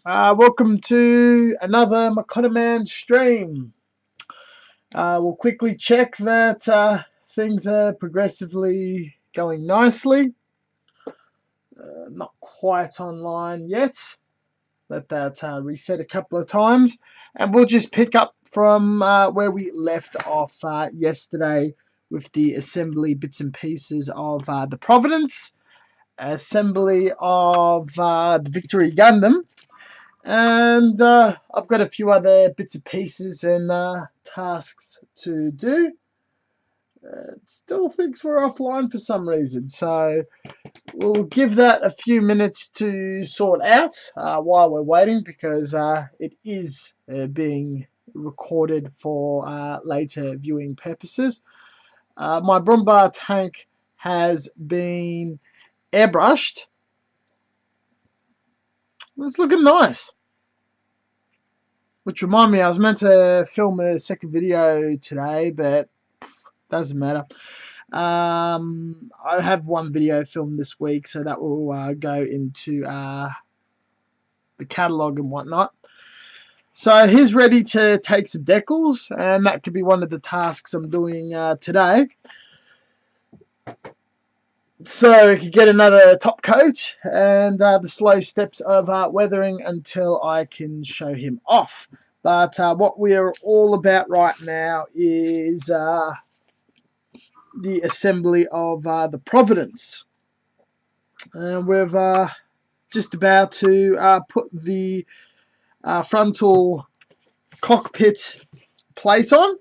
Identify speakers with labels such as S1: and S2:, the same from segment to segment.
S1: Welcome to another Mokanaman stream. We'll quickly check that things are progressively going nicely. Not quite online yet. Let that reset a couple of times. And we'll just pick up from where we left off yesterday with the assembly bits and pieces of the Providence, assembly of the Victory Gundam, and I've got a few other bits and pieces and tasks to do. It still thinks we're offline for some reason, so we'll give that a few minutes to sort out while we're waiting, because it is being recorded for later viewing purposes. My Brumbar tank has been airbrushed. It's looking nice. Which remind me, I was meant to film a second video today, but doesn't matter. I have one video filmed this week, so that will go into the catalogue and whatnot. So he's ready to take some decals, and that could be one of the tasks I'm doing today. So we could get another top coat and the slow steps of weathering until I can show him off. But what we are all about right now is the assembly of the Providence. We're just about to put the frontal cockpit plate on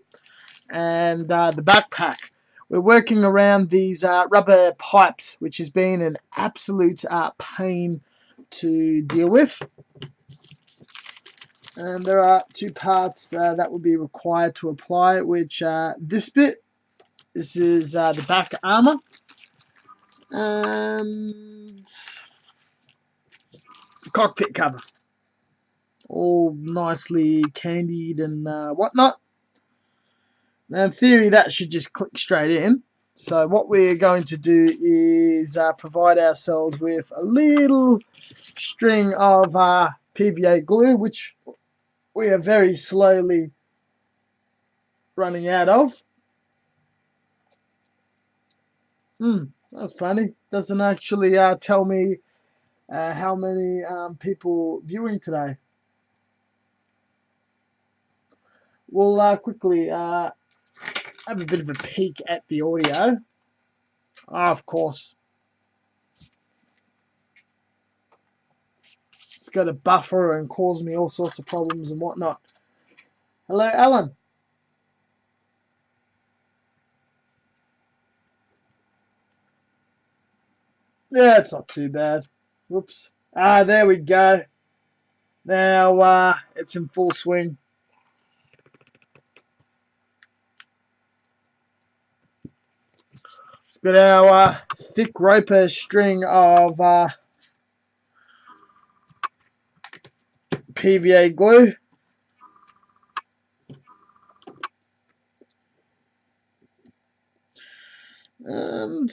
S1: and the backpack. We're working around these rubber pipes, which has been an absolute pain to deal with. And there are two parts that will be required to apply, which this bit, this is the back armor, and the cockpit cover, all nicely candied and whatnot. Now, in theory, that should just click straight in. So what we're going to do is provide ourselves with a little string of PVA glue, which we are very slowly running out of. That's funny. Doesn't actually tell me how many people viewing today. We'll quickly have a bit of a peek at the audio. Of course. It's got a buffer and cause me all sorts of problems and whatnot. Hello, Alan. Yeah, it's not too bad. Whoops. There we go. Now it's in full swing. It's got our thick roper string of PVA glue. And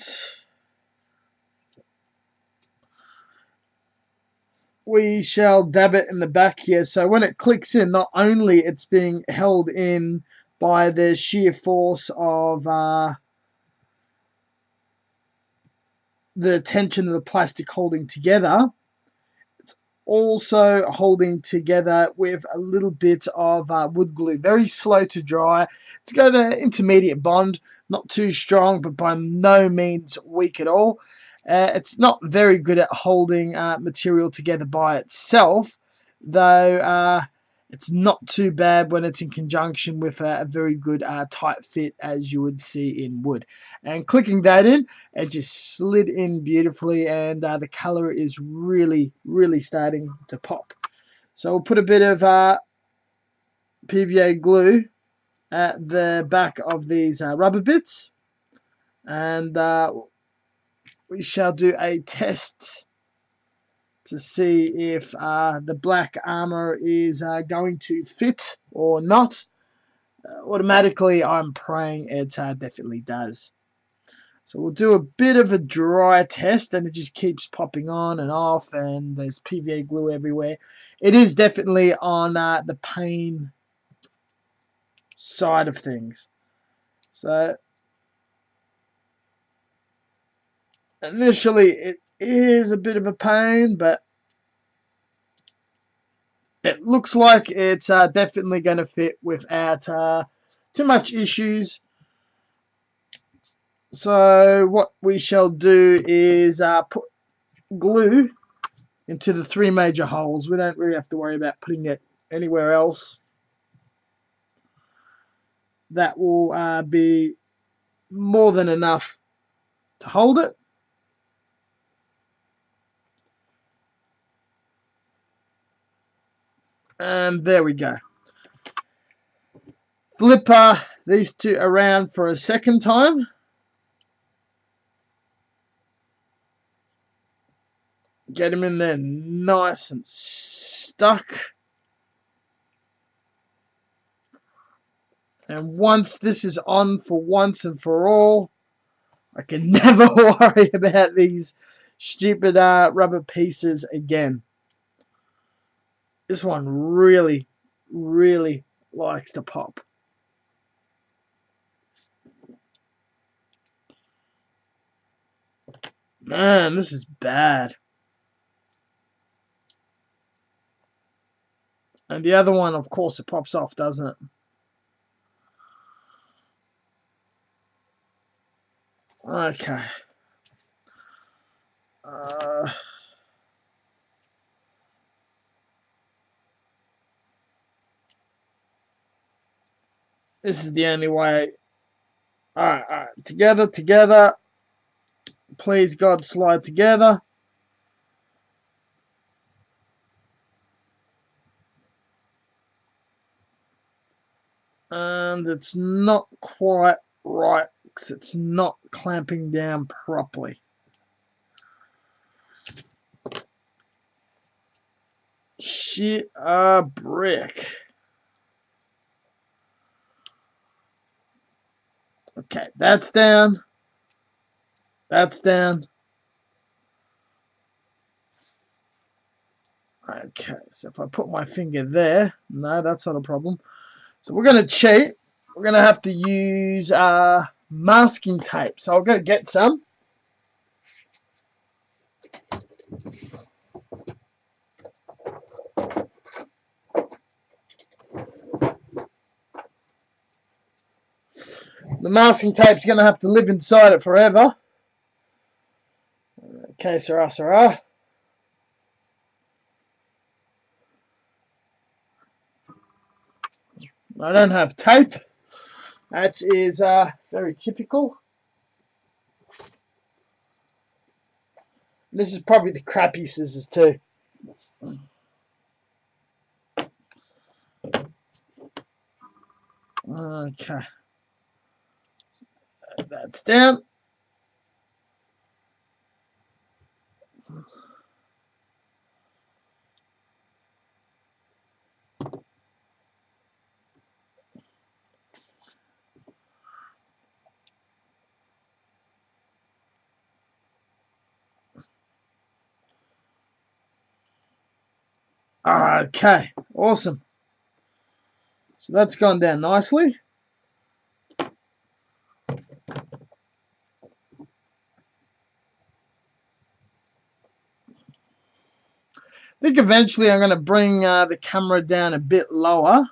S1: we shall dab it in the back here. So when it clicks in, not only it's being held in by the sheer force of the tension of the plastic holding together, it's also holding together with a little bit of wood glue. Very slow to dry. It's got an intermediate bond, not too strong, but by no means weak at all. It's not very good at holding material together by itself, though it's not too bad when it's in conjunction with a very good tight fit, as you would see in wood. And clicking that in, it just slid in beautifully, and the color is really, really starting to pop. So we'll put a bit of PVA glue at the back of these rubber bits, and we shall do a test to see if the black armor is going to fit or not. Automatically, I'm praying it definitely does. So we'll do a bit of a dry test, and it just keeps popping on and off, and there's PVA glue everywhere. It is definitely on the pain side of things. So initially it is a bit of a pain, but it looks like it's definitely going to fit without too much issues. So what we shall do is put glue into the 3 major holes. We don't really have to worry about putting it anywhere else. That will be more than enough to hold it. And there we go. Flip these two around for a second time. Get them in there nice and stuck. And once this is on for once and for all, I can never worry about these stupid rubber pieces again. This one really, really likes to pop. Man, this is bad. And the other one, of course, it pops off, doesn't it? Okay. This is the only way. Alright. Together. Please, God, slide together. And it's not quite right because it's not clamping down properly. Shit, a brick. Okay, that's down. That's down. Okay, so if I put my finger there, no, that's not a problem. So we're going to cheat. We're going to have to use masking tape. So I'll go get some. The masking tape's going to have to live inside it forever. Okay, Sarah. I don't have tape. That is very typical. This is probably the crappy scissors too. Okay. That's down. Okay, awesome. So that's gone down nicely. I think eventually I'm going to bring the camera down a bit lower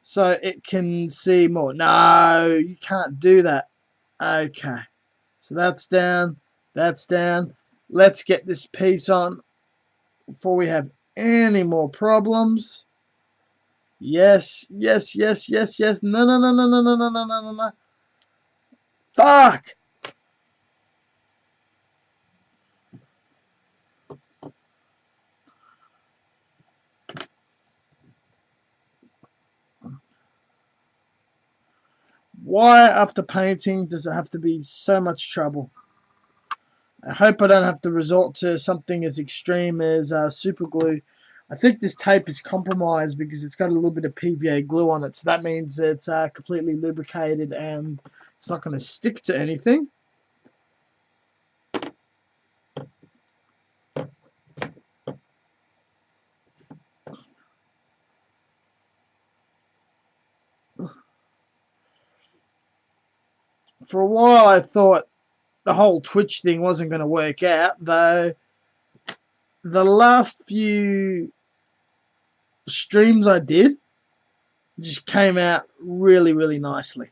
S1: so it can see more. No, you can't do that. Okay, so that's down. That's down. Let's get this piece on before we have any more problems. Yes. No. Fuck! Why, after painting, does it have to be so much trouble? I hope I don't have to resort to something as extreme as super glue I think this tape is compromised because it's got a little bit of PVA glue on it, so that means it's completely lubricated and it's not going to stick to anything. For a while I thought the whole Twitch thing wasn't going to work out, though the last few streams I did just came out really, really nicely.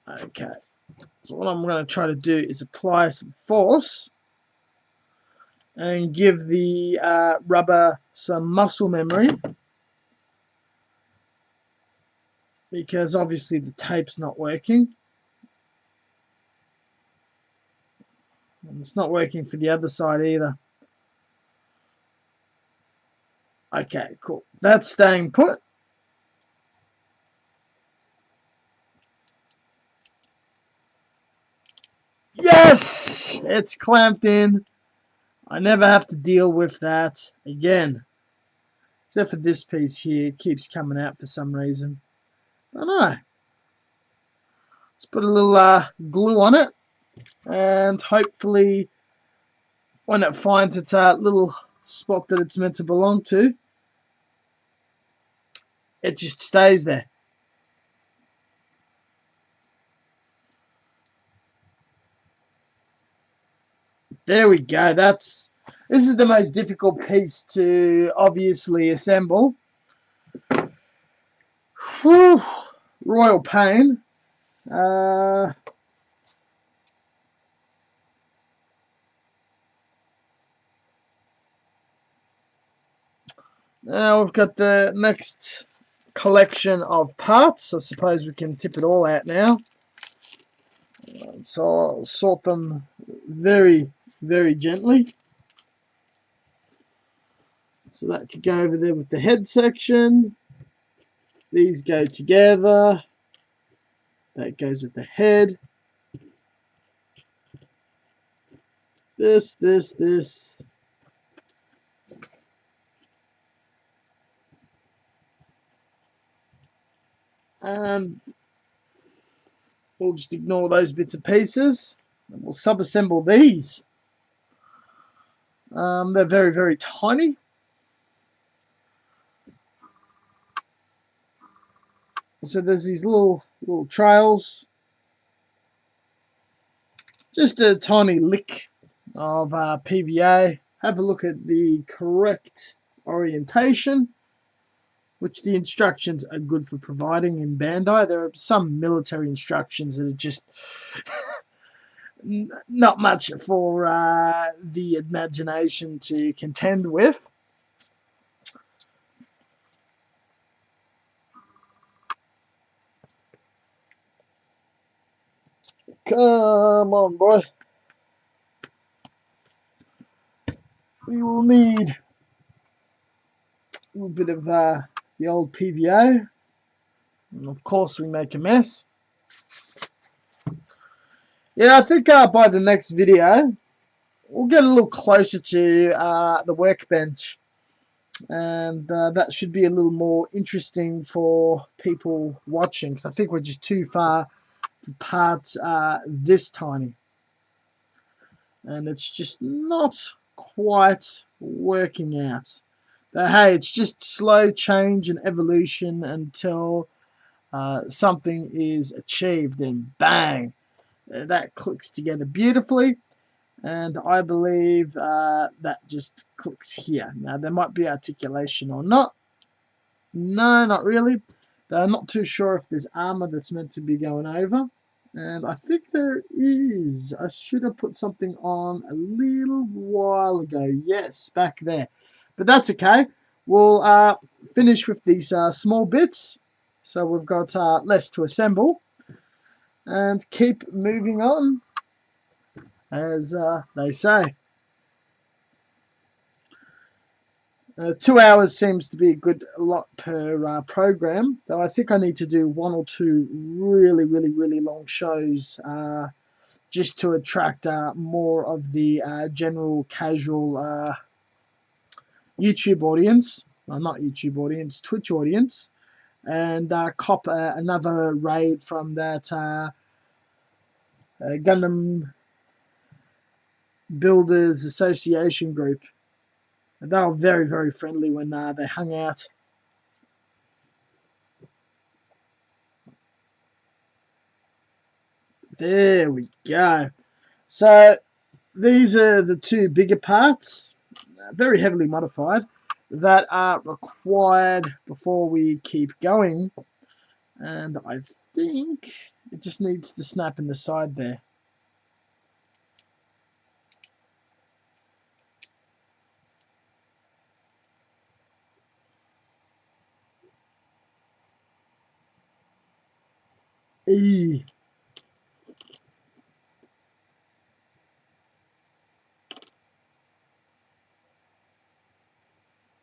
S1: Okay, so what I'm going to try to do is apply some force and give the rubber some muscle memory, because obviously the tape's not working. And it's not working for the other side either. Okay, cool. That's staying put. Yes! It's clamped in. I never have to deal with that again. Except for this piece here. It keeps coming out for some reason. I don't know. Let's put a little glue on it. And hopefully when it finds its little spot that it's meant to belong to, it just stays there. There we go. This is the most difficult piece to obviously assemble. Whew, royal pain. Now we've got the next collection of parts. I suppose we can tip it all out now. So I'll sort them very, very gently. So that could go over there with the head section. These go together. That goes with the head. This. And we'll just ignore those bits and pieces. And we'll sub-assemble these. They're very, very tiny. So there's these little trails. Just a tiny lick of PVA. Have a look at the correct orientation, which the instructions are good for providing in Bandai. There are some military instructions that are just not much for the imagination to contend with. Come on, boy. We will need a little bit of the old PVA. And of course, we make a mess. Yeah, I think by the next video, we'll get a little closer to the workbench. And that should be a little more interesting for people watching. Because I think we're just too far for parts this tiny. And it's just not quite working out. But hey, it's just slow change and evolution until something is achieved, and bang, that clicks together beautifully. And I believe that just clicks here. Now there might be articulation or not. No, not really. I'm not too sure if there's armor that's meant to be going over. And I think there is. I should have put something on a little while ago. Yes, back there. But that's okay. We'll finish with these small bits. So we've got less to assemble. And keep moving on, as they say. 2 hours seems to be a good lot per program, though I think I need to do one or two really, really, really long shows just to attract more of the general casual YouTube audience. Well, not YouTube audience, Twitch audience. And cop another raid from that Gundam Builders Association group. They were very, very friendly when they hung out. There we go. So these are the two bigger parts, very heavily modified, that are required before we keep going. And I think it just needs to snap in the side there. Eee.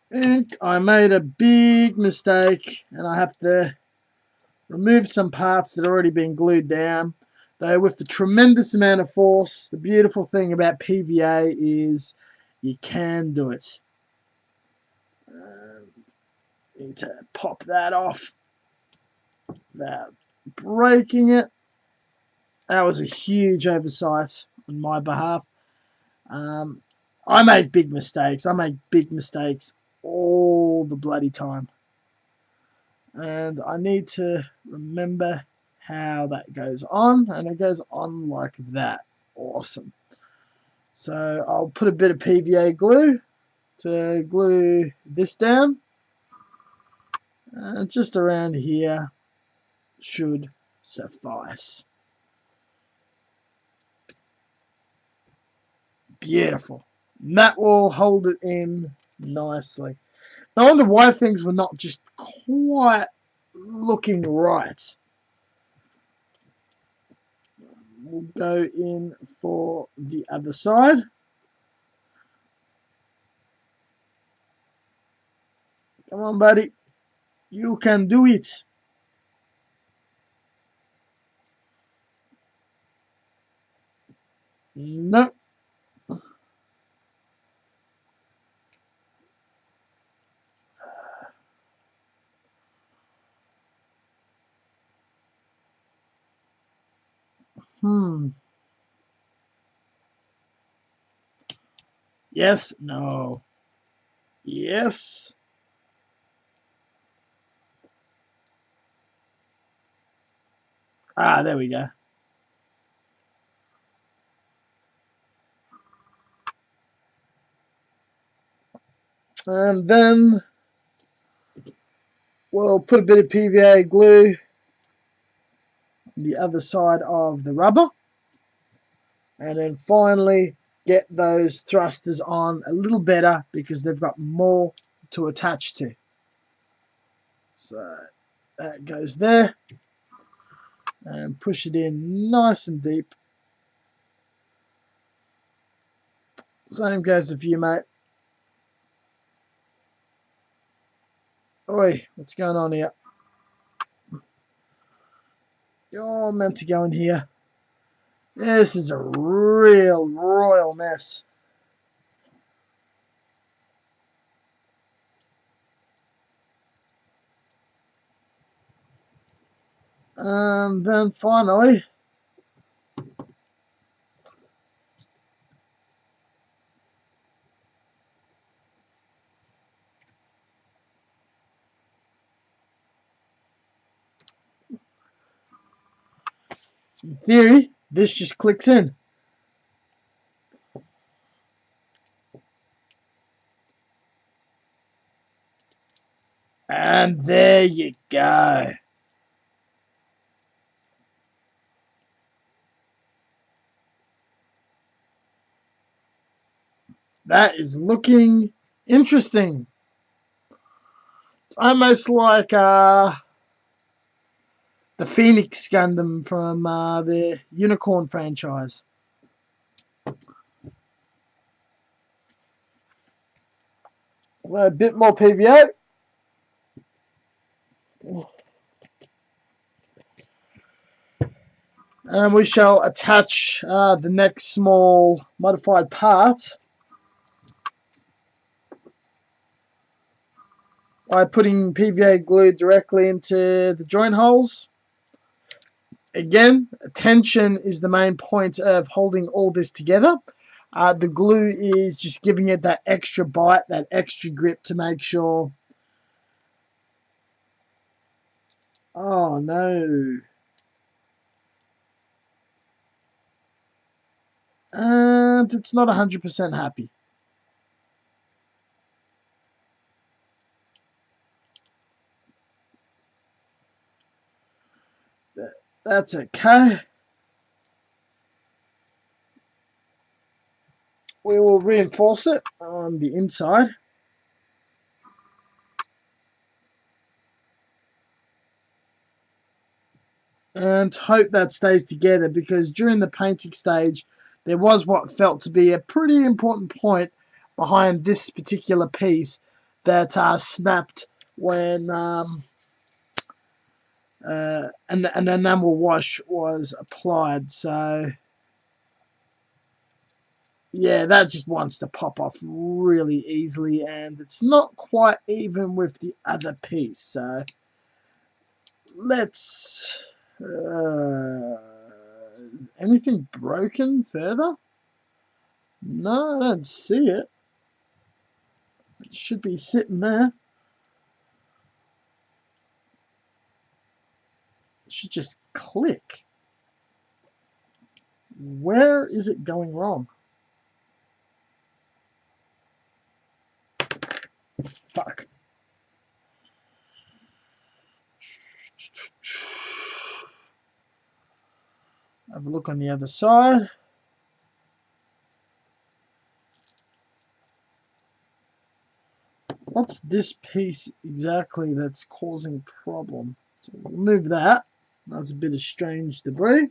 S1: And I made a big mistake, and I have to remove some parts that have already been glued down. Though with the tremendous amount of force, the beautiful thing about PVA is you can do it. Need to pop that off without breaking it. That was a huge oversight on my behalf. I make big mistakes. I make big mistakes all the bloody time. And I need to remember how that goes on. And it goes on like that. Awesome. So I'll put a bit of PVA glue to glue this down. Just around here should suffice. Beautiful. And that will hold it in nicely. I wonder why things were not just quite looking right. We'll go in for the other side. Come on, buddy. You can do it. No. Yes. No. Yes. There we go. And then we'll put a bit of PVA glue on the other side of the rubber. And then finally get those thrusters on a little better because they've got more to attach to. So that goes there. And push it in nice and deep. Same goes for you, mate. Oi, what's going on here? You're meant to go in here. This is a real royal mess. And then finally, in theory, this just clicks in. And there you go. That is looking interesting. It's almost like the Phoenix Gundam from the Unicorn franchise. A bit more PVA. And we shall attach the next small modified part by putting PVA glue directly into the joint holes. Again, tension is the main point of holding all this together. The glue is just giving it that extra bite, that extra grip to make sure. Oh no. And it's not 100% happy. That's okay. We will reinforce it on the inside. And hope that stays together, because during the painting stage there was what felt to be a pretty important point behind this particular piece that snapped when an enamel wash was applied. So yeah, that just wants to pop off really easily, and it's not quite even with the other piece. So let's is anything broken further? No, I don't see it. It should be sitting there. It should just click. Where is it going wrong? Fuck. Have a look on the other side. What's this piece exactly that's causing problem? So we'll remove that. That's a bit of strange debris.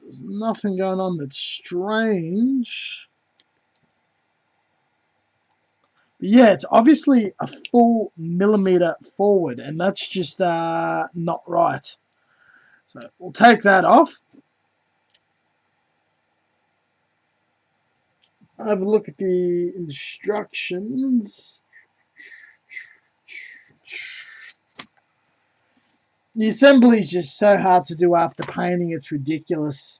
S1: There's nothing going on that's strange. But yeah, it's obviously a full millimeter forward, and that's just not right. So we'll take that off. Have a look at the instructions. The assembly is just so hard to do after painting, it's ridiculous.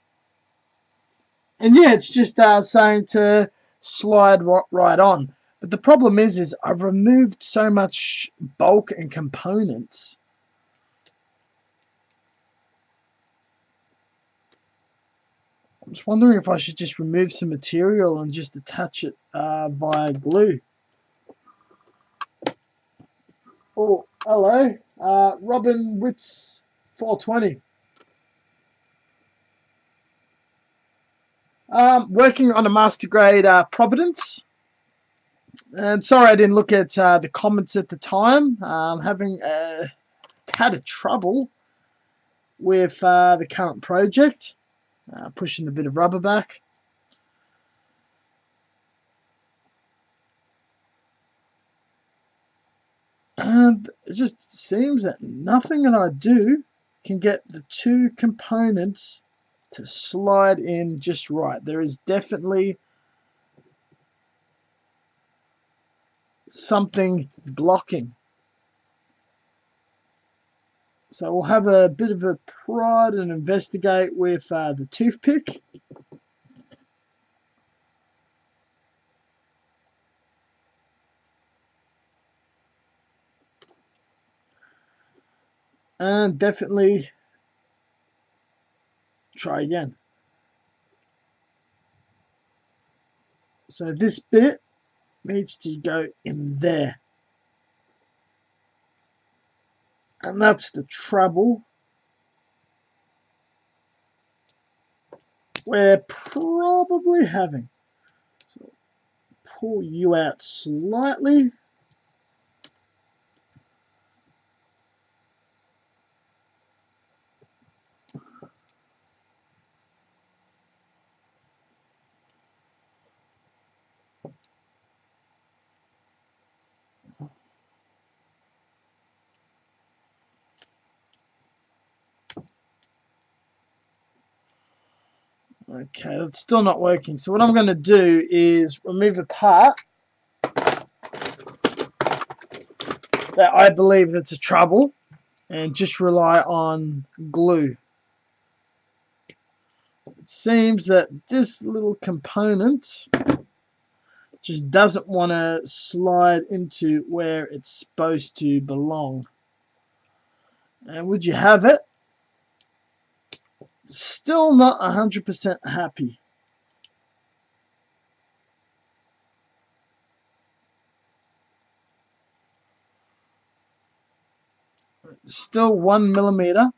S1: And yeah, it's just saying to slide right on. But the problem is I've removed so much bulk and components. I'm just wondering if I should just remove some material and just attach it via glue. Oh, hello. Robin Witz 420. Working on a master grade Providence. And sorry I didn't look at the comments at the time. Having had a trouble with the current project. Pushing a bit of rubber back. And it just seems that nothing that I do can get the two components to slide in just right. There is definitely something blocking. So we'll have a bit of a prod and investigate with the toothpick. And definitely try again. So this bit needs to go in there. And that's the trouble we're probably having. So pull you out slightly. Okay, that's still not working. So what I'm going to do is remove a part that I believe that's a trouble and just rely on glue. It seems that this little component just doesn't want to slide into where it's supposed to belong. And would you have it? Still not 100% happy. Still 1 millimeter,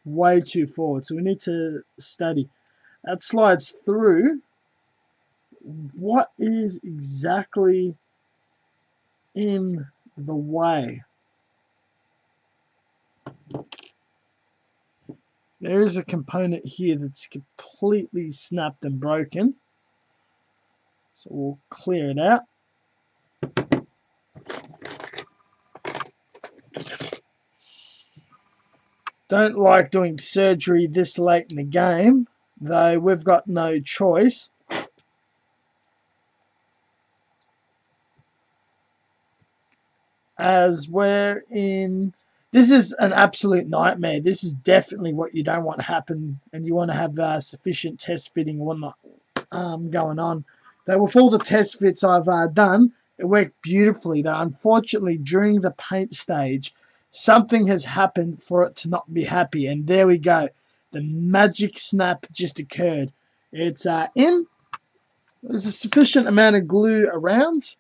S1: way too forward. So we need to study. That slides through. What is exactly in the way? There is a component here that's completely snapped and broken. So we'll clear it out. Don't like doing surgery this late in the game, though we've got no choice. As we're in... This is an absolute nightmare. This is definitely what you don't want to happen, and you want to have sufficient test fitting and whatnot going on. Though with all the test fits I've done, it worked beautifully. Though unfortunately, during the paint stage, something has happened for it to not be happy, and there we go. The magic snap just occurred. It's in. There's a sufficient amount of glue around.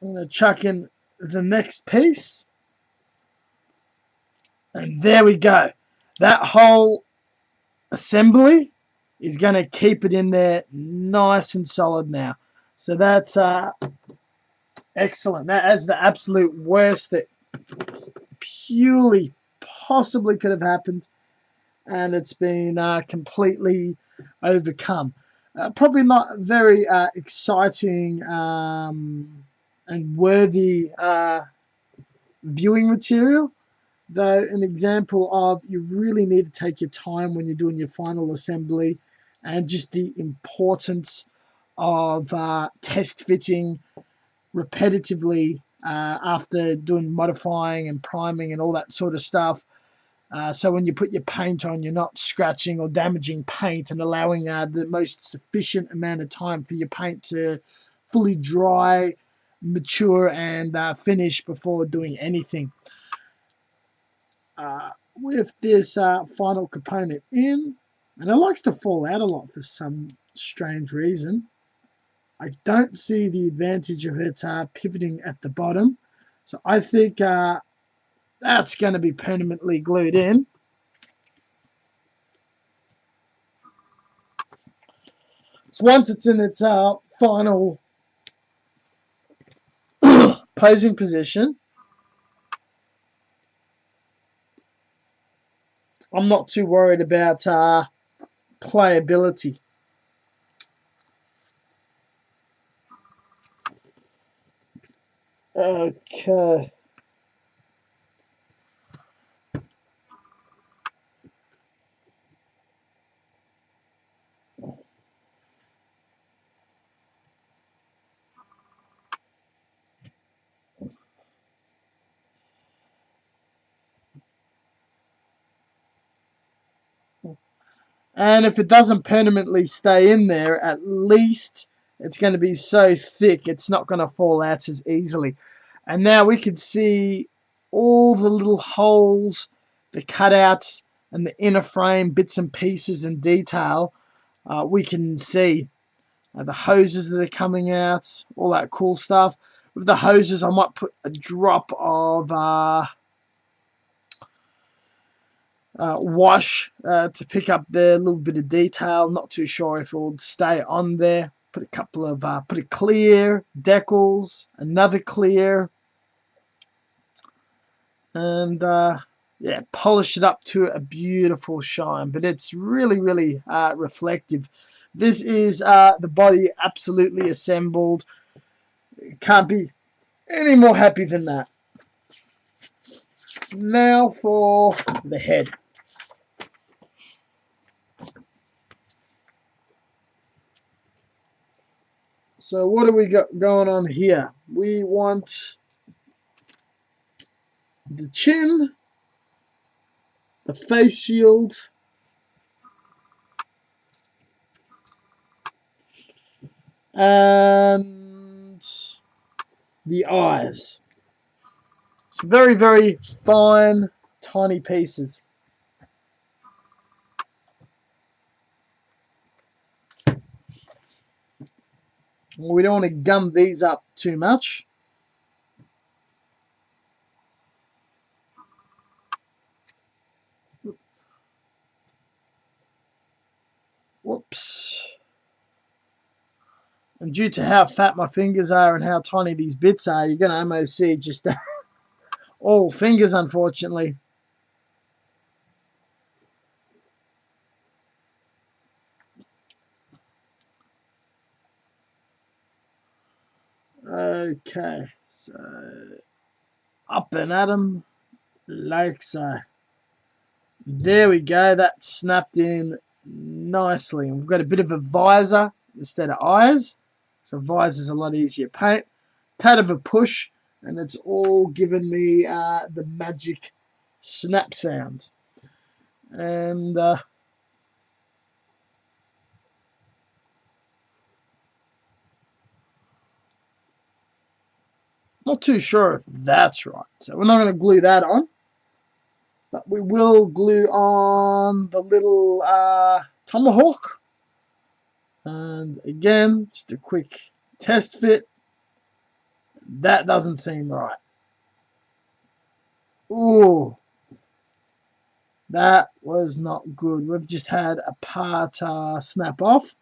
S1: I'm going to chuck in the next piece. And there we go. That whole assembly is going to keep it in there nice and solid now. So that's excellent. That is the absolute worst that purely possibly could have happened. And it's been completely overcome. Probably not very exciting and worthy viewing material, though an example of you really need to take your time when you're doing your final assembly, and just the importance of test fitting repetitively after doing modifying and priming and all that sort of stuff. So when you put your paint on, you're not scratching or damaging paint, and allowing the most sufficient amount of time for your paint to fully dry, mature, and finish before doing anything. With this final component in, and it likes to fall out a lot for some strange reason. I don't see the advantage of it pivoting at the bottom, so I think that's going to be permanently glued in. So once it's in its final posing position, I'm not too worried about playability. Okay. And if it doesn't permanently stay in there, at least it's going to be so thick it's not going to fall out as easily. And now we can see all the little holes, the cutouts, and the inner frame bits and pieces and detail. We can see the hoses that are coming out, all that cool stuff. With the hoses, I might put a drop of wash to pick up the little bit of detail. Not too sure if it will stay on there. Put a couple of put a clear decals, another clear, and yeah, polish it up to a beautiful shine. But it's really, really reflective. This is the body absolutely assembled. Can't be any more happy than that. Now for the head. So what do we got going on here? We want the chin, the face shield, and the eyes. It's very, very fine, tiny pieces. We don't want to gum these up too much. Whoops. And due to how fat my fingers are and how tiny these bits are, you're going to almost see just all fingers, unfortunately. Okay, so up and at 'em like so. There we go, that snapped in nicely. And we've got a bit of a visor instead of eyes, so visor's a lot easier to paint. Tad of a push, and it's all given me the magic snap sound. And not too sure if that's right, so we're not going to glue that on. But we will glue on the little tomahawk. And again, just a quick test fit. That doesn't seem right. Ooh, that was not good. We've just had a part snap off.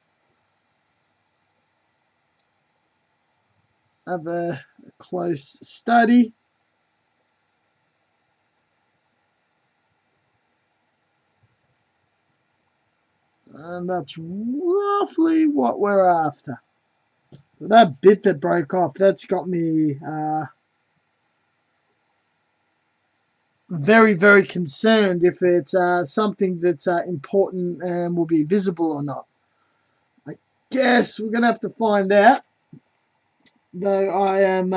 S1: Have a close study. And that's roughly what we're after. That bit that broke off, that's got me very, very concerned if it's something that's important and will be visible or not. I guess we're going to have to find out. Though I am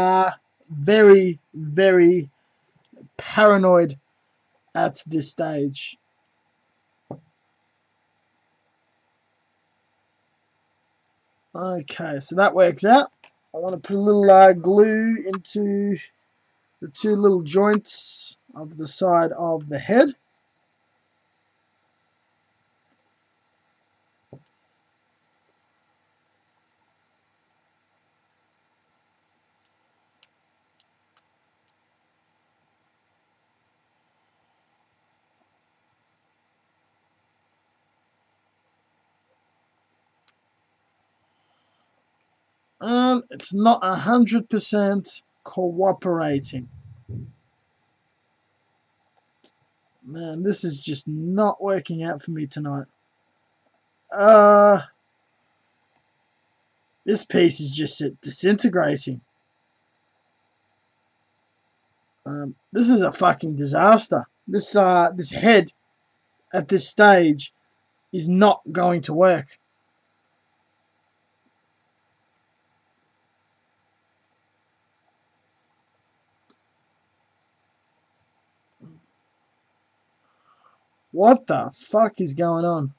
S1: very, very paranoid at this stage. Okay, so that works out. I want to put a little glue into the two little joints of the side of the head. And it's not 100% cooperating. Man, this is just not working out for me tonight. This piece is just disintegrating. This is a fucking disaster. This head at this stage is not going to work. What the fuck is going on?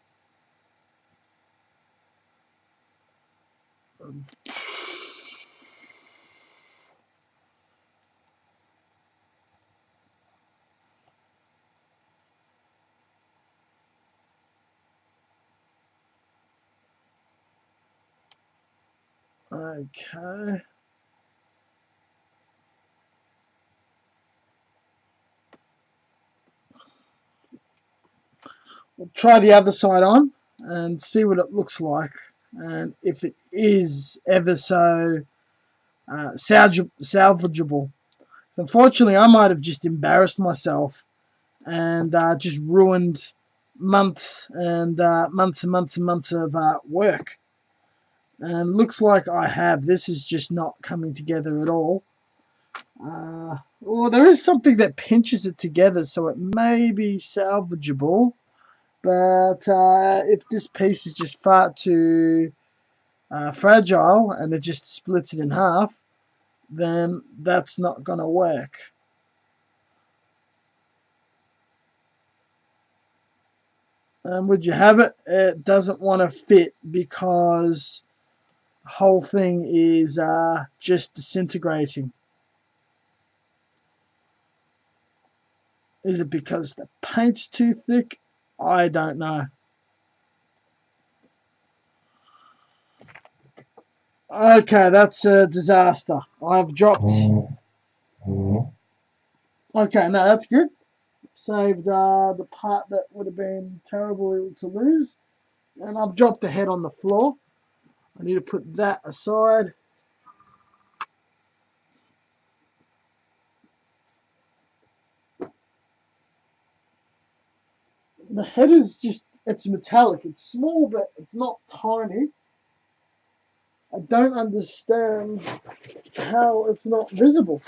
S1: Okay. We'll try the other side on and see what it looks like, and if it is ever so salvageable. So unfortunately, I might have just embarrassed myself and just ruined months and months and months and months of work. And looks like I have. This is just not coming together at all. Well, there is something that pinches it together, so it may be salvageable. But if this piece is just far too fragile and it just splits it in half, then that's not going to work. And would you have it? It doesn't want to fit because the whole thing is just disintegrating. Is it because the paint's too thick? I don't know. Okay, that's a disaster. I've dropped. Okay, no, that's good. Saved the part that would have been terrible to lose. And I've dropped the head on the floor. I need to put that aside. The head is just, it's metallic. It's small, but it's not tiny. I don't understand how it's not visible.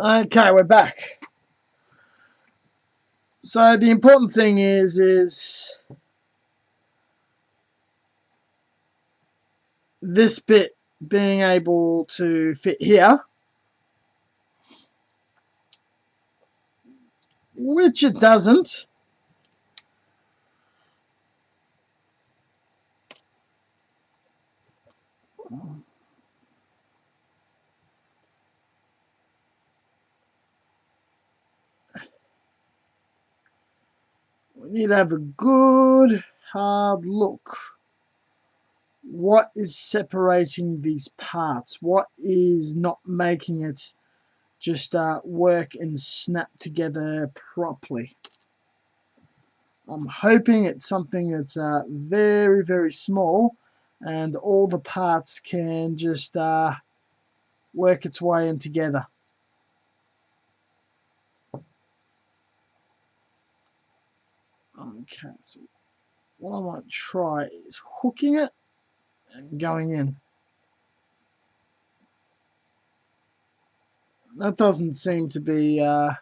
S1: Okay, we're back. So the important thing is this bit being able to fit here, which it doesn't. We need to have a good hard look. What is separating these parts? What is not making it just work and snap together properly? I'm hoping it's something that's very, very small and all the parts can just work its way in together. Okay, so what I might try is hooking it and going in. That doesn't seem to be and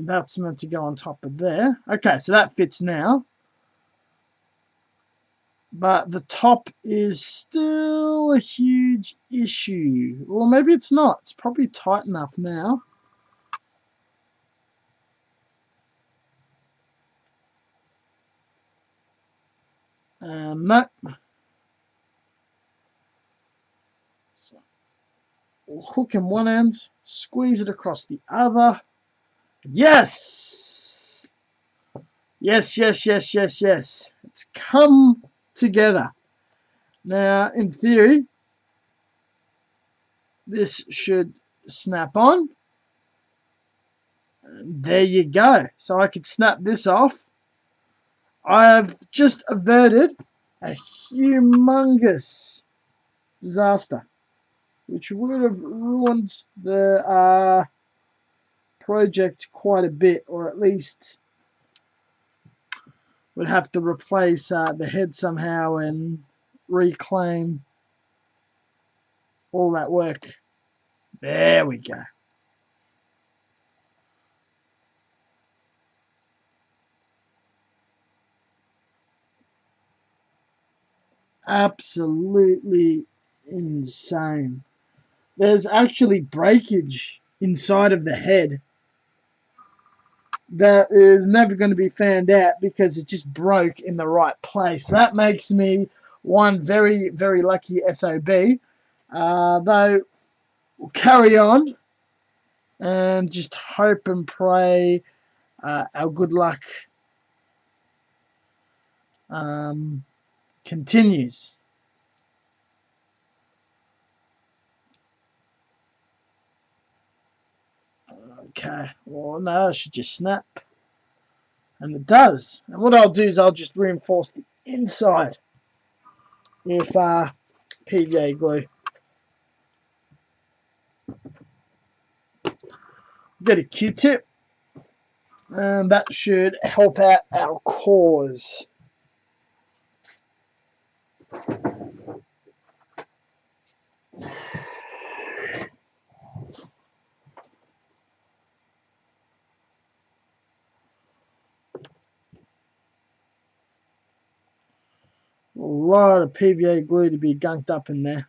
S1: that's meant to go on top of there. Okay, so that fits now. But the top is still a huge issue. Or maybe it's not. It's probably tight enough now. No. So we'll hook in one end, squeeze it across the other. Yes! Yes, yes, yes, yes, yes. It's come together. Now, in theory, this should snap on. And there you go. So I could snap this off. I've just averted a humongous disaster, which would have ruined the project quite a bit, or at least would have to replace the head somehow and reclaim all that work. There we go. absolutely insane. There's actually breakage inside of the head that is never going to be found out because it just broke in the right place. That makes me one very, very lucky SOB. Though we'll carry on and just hope and pray our good luck um, continues. Okay, well, no, I should just snap. And it does. And what I'll do is I'll just reinforce the inside with PVA glue. Get a Q-tip, and that should help out our cause. A lot of PVA glue to be gunked up in there.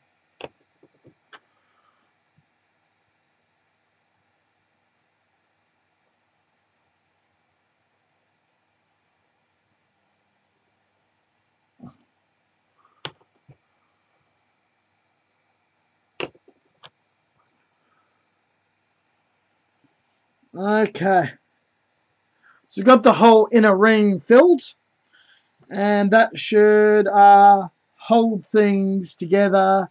S1: Okay. So we've got the whole inner ring filled, and that should hold things together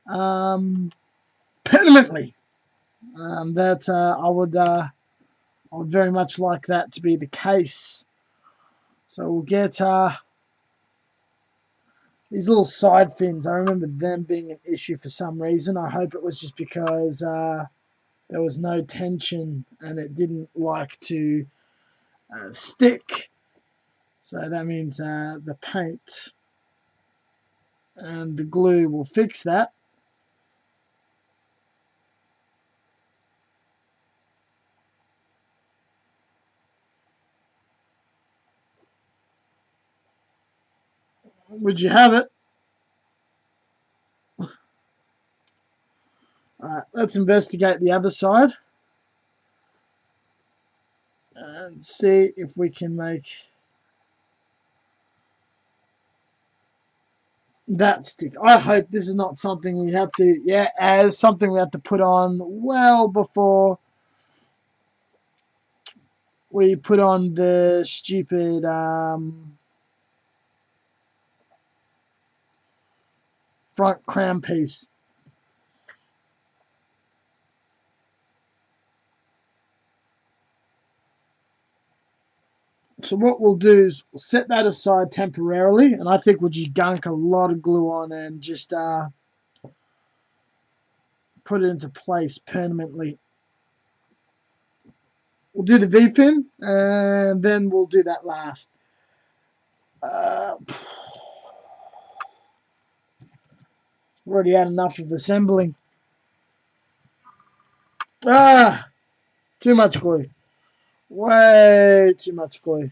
S1: permanently. I would very much like that to be the case. So we'll get these little side fins. I remember them being an issue for some reason. I hope it was just because there was no tension and it didn't like to stick. So that means the paint and the glue will fix that. Would you have it? Alright, let's investigate the other side and see if we can make that stick. I hope this is not something we have to, as something we have to put on well before we put on the stupid front crown piece. So what we'll do is we'll set that aside temporarily, and I think we'll just gunk a lot of glue on and just put it into place permanently. We'll do the V-fin, and then we'll do that last. Already had enough of assembling. Too much glue. Way too much glue.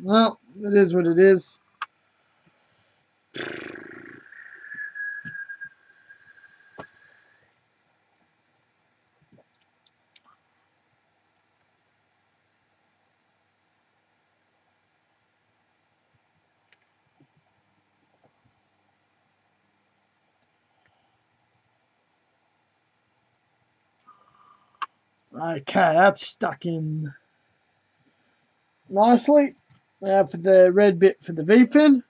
S1: Well, it is what it is. Okay, that's stuck in nicely. Now for the red bit for the V-fin.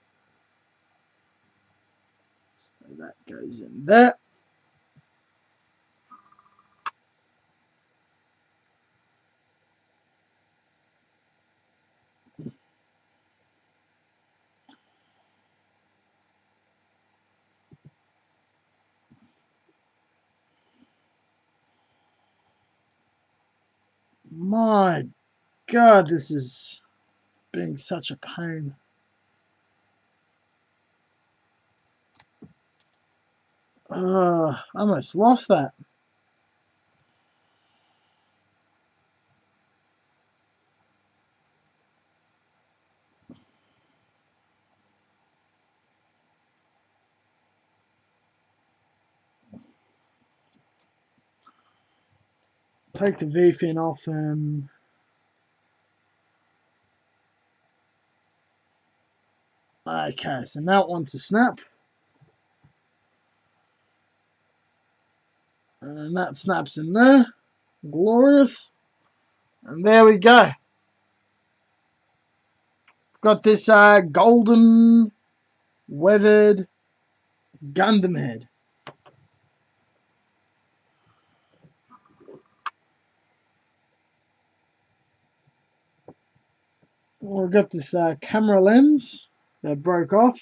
S1: So that goes in there. My God, this is being such a pain. I almost lost that. take the V-fin off and okay, so now it wants to snap. And that snaps in there. Glorious. And there we go. Got this golden weathered Gundam head. We've got this camera lens that broke off.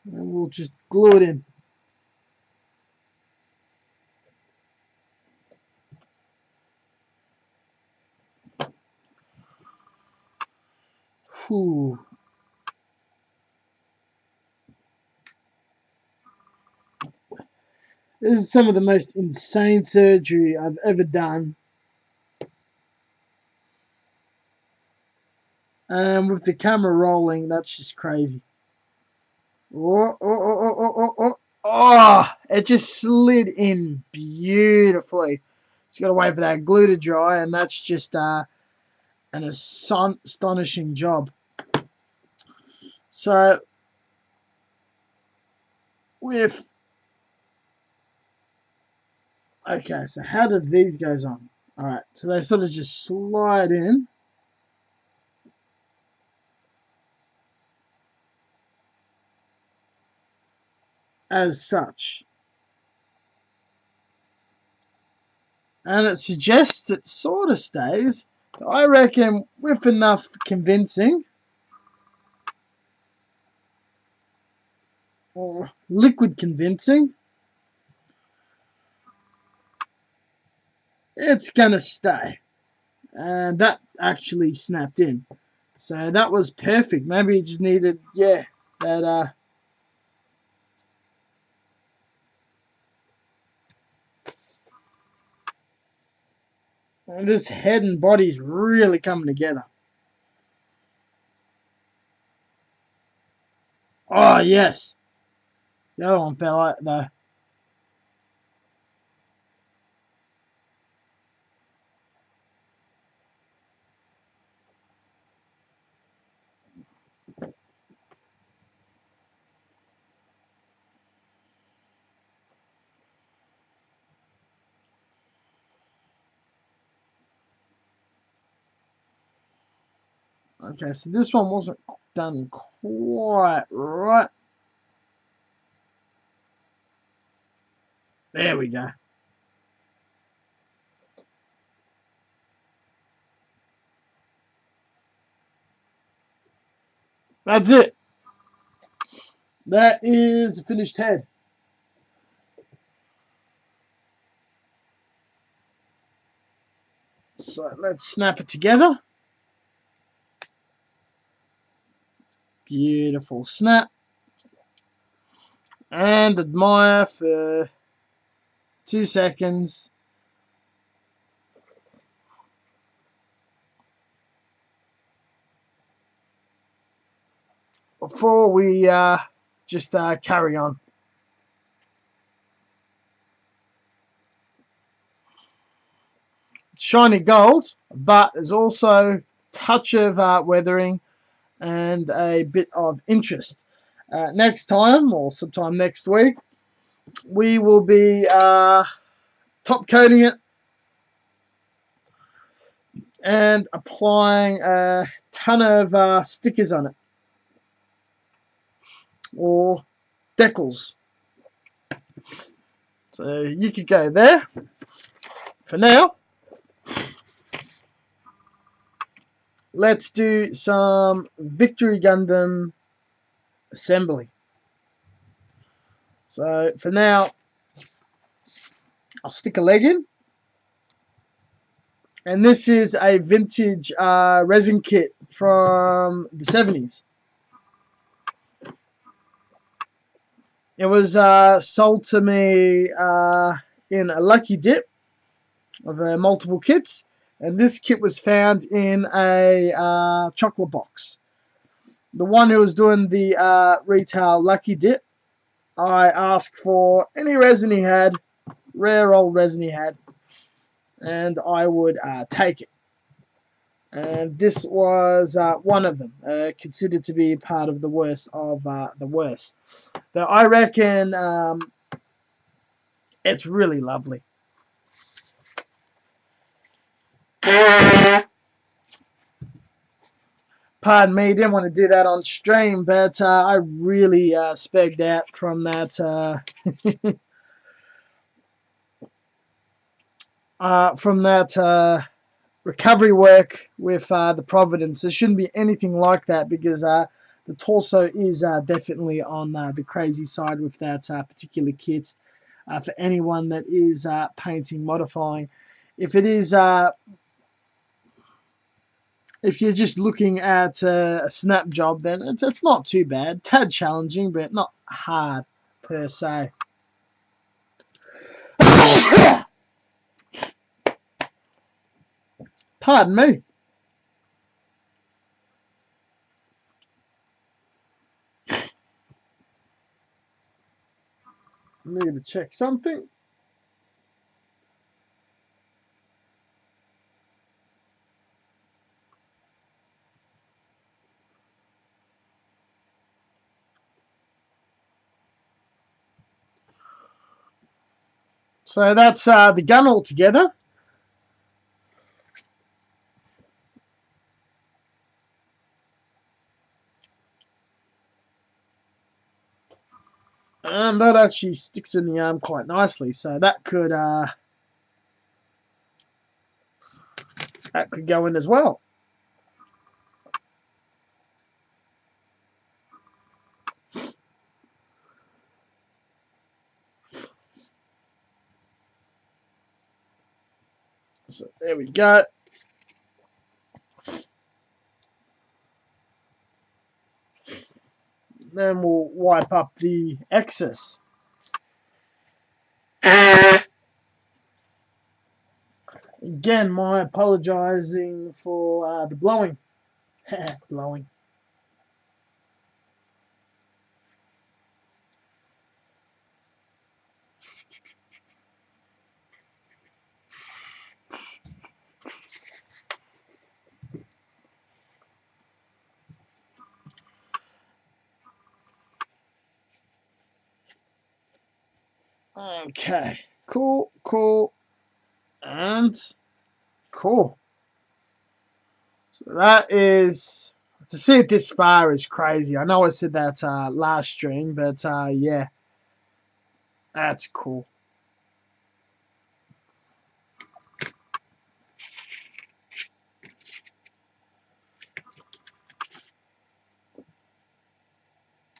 S1: And we'll just glue it in. Whew. This is some of the most insane surgery I've ever done. And with the camera rolling, that's just crazy. Oh, it just slid in beautifully. Just got to wait for that glue to dry, and that's just an astonishing job. So, with... Okay, so how did these goes on? Alright, so they sort of just slide in. As such. And it suggests it sort of stays. I reckon with enough convincing, or liquid convincing, it's gonna stay. And that actually snapped in. So that was perfect. Maybe it just needed, yeah, that and this head and body's really coming together. Oh yes. The other one fell out though. Okay, so this one wasn't done quite right. There we go. That's it. That is the finished head. So let's snap it together. Beautiful snap. And admire for 2 seconds. Before we just carry on. Shiny gold, but there's also a touch of weathering and a bit of interest. Next time, or sometime next week, we will be top coating it and applying a ton of stickers on it, or decals. So you could go there. For now, let's do some Victory Gundam assembly. So for now, I'll stick a leg in. And this is a vintage resin kit from the 70s. It was sold to me in a lucky dip of multiple kits. And this kit was found in a chocolate box. the one who was doing the retail lucky dip, I asked for any resin he had, rare old resin he had, and I would take it. And this was one of them, considered to be part of the worst of the worst. Though I reckon it's really lovely. Pardon me, didn't want to do that on stream, but I really spegged out from that from that recovery work with the Providence. There shouldn't be anything like that because the torso is definitely on the crazy side with that particular kit. For anyone that is painting, modifying, if it is if you're just looking at a snap job, then it's not too bad. Tad challenging, but not hard per se. Pardon me. Need to check something. So that's the gun all together. And that actually sticks in the arm quite nicely. So that could go in as well. So there we go. Then we'll wipe up the excess. Again, my apologising for the blowing. Blowing. Okay, cool, and cool. So that is, to see it this far is crazy. I know I said that last stream, but yeah, that's cool.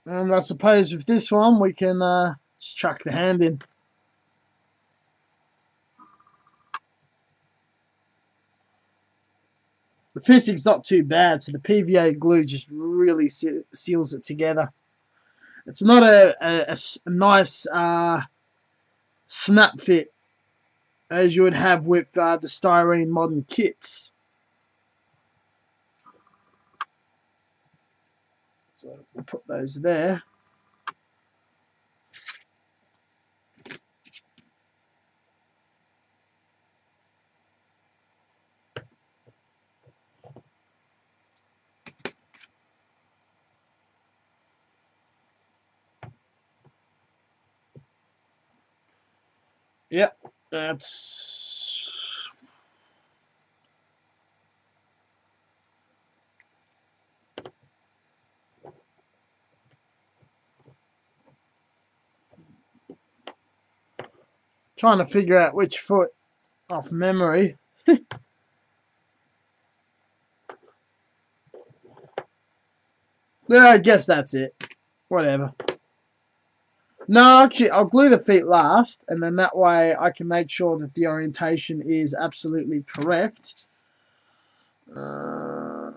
S1: And I suppose with this one, we can just chuck the hand in. The fitting's not too bad, so the PVA glue just really seals it together. It's not a nice snap fit as you would have with the styrene modern kits. So we'll put those there. Yep, that's trying to figure out which foot off memory. Yeah, I guess that's it. Whatever. No, actually, I'll glue the feet last, and then that way I can make sure that the orientation is absolutely correct. I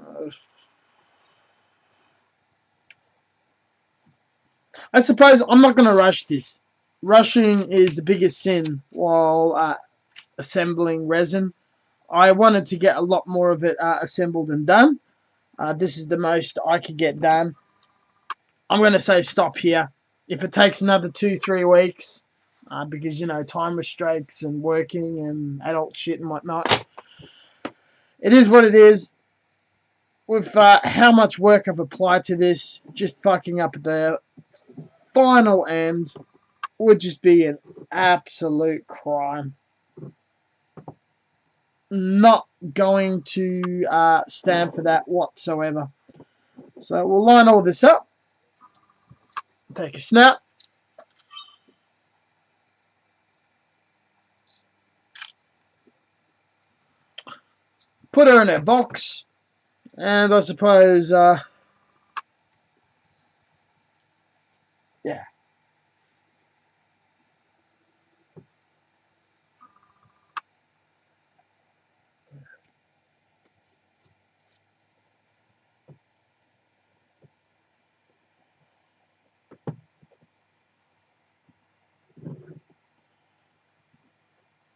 S1: suppose I'm not going to rush this. Rushing is the biggest sin while assembling resin. I wanted to get a lot more of it assembled and done. This is the most I could get done. I'm going to say stop here. If it takes another 2-3 weeks, because, you know, time restraints and working and adult shit and whatnot, it is what it is. With how much work I've applied to this, just fucking up at the final end would just be an absolute crime. Not going to stand for that whatsoever. So we'll line all this up. Take a snap. Put her in her box. And I suppose, yeah.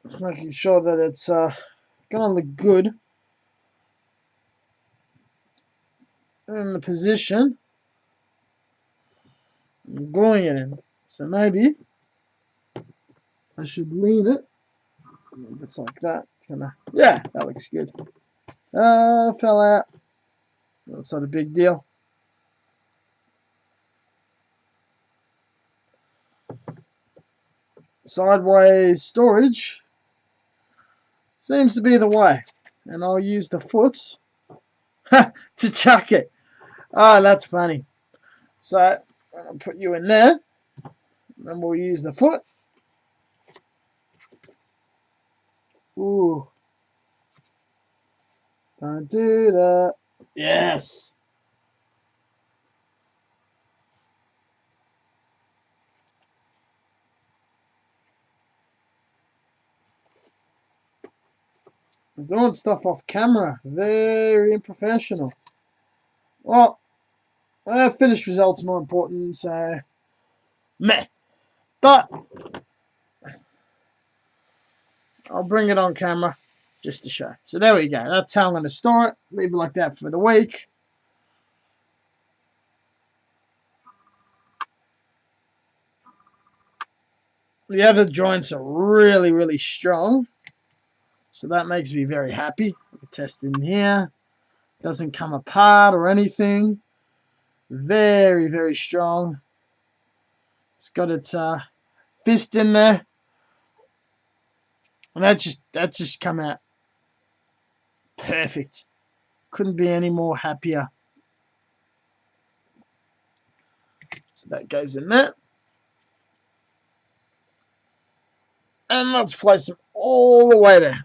S1: Just making sure that it's gonna look good in the position. I'm gluing it in. So maybe I should lean it. If it's like that, it's gonna, yeah, that looks good. Fell out. That's not a big deal. Sideways storage seems to be the way. And I'll use the foot to chuck it. Oh, that's funny. So I'll put you in there. And we'll use the foot. Ooh. Don't do that. Yes. I'm doing stuff off camera. Very unprofessional. Well, finished results more important, so meh. But I'll bring it on camera just to show. So there we go. That's how I'm going to store it. Leave it like that for the week. The other joints are really, really strong. So that makes me very happy. I can test in here. Doesn't come apart or anything. Very, very strong. It's got its fist in there. And that's just come out perfect. Couldn't be any more happier. So that goes in there. And let's place them all the way there.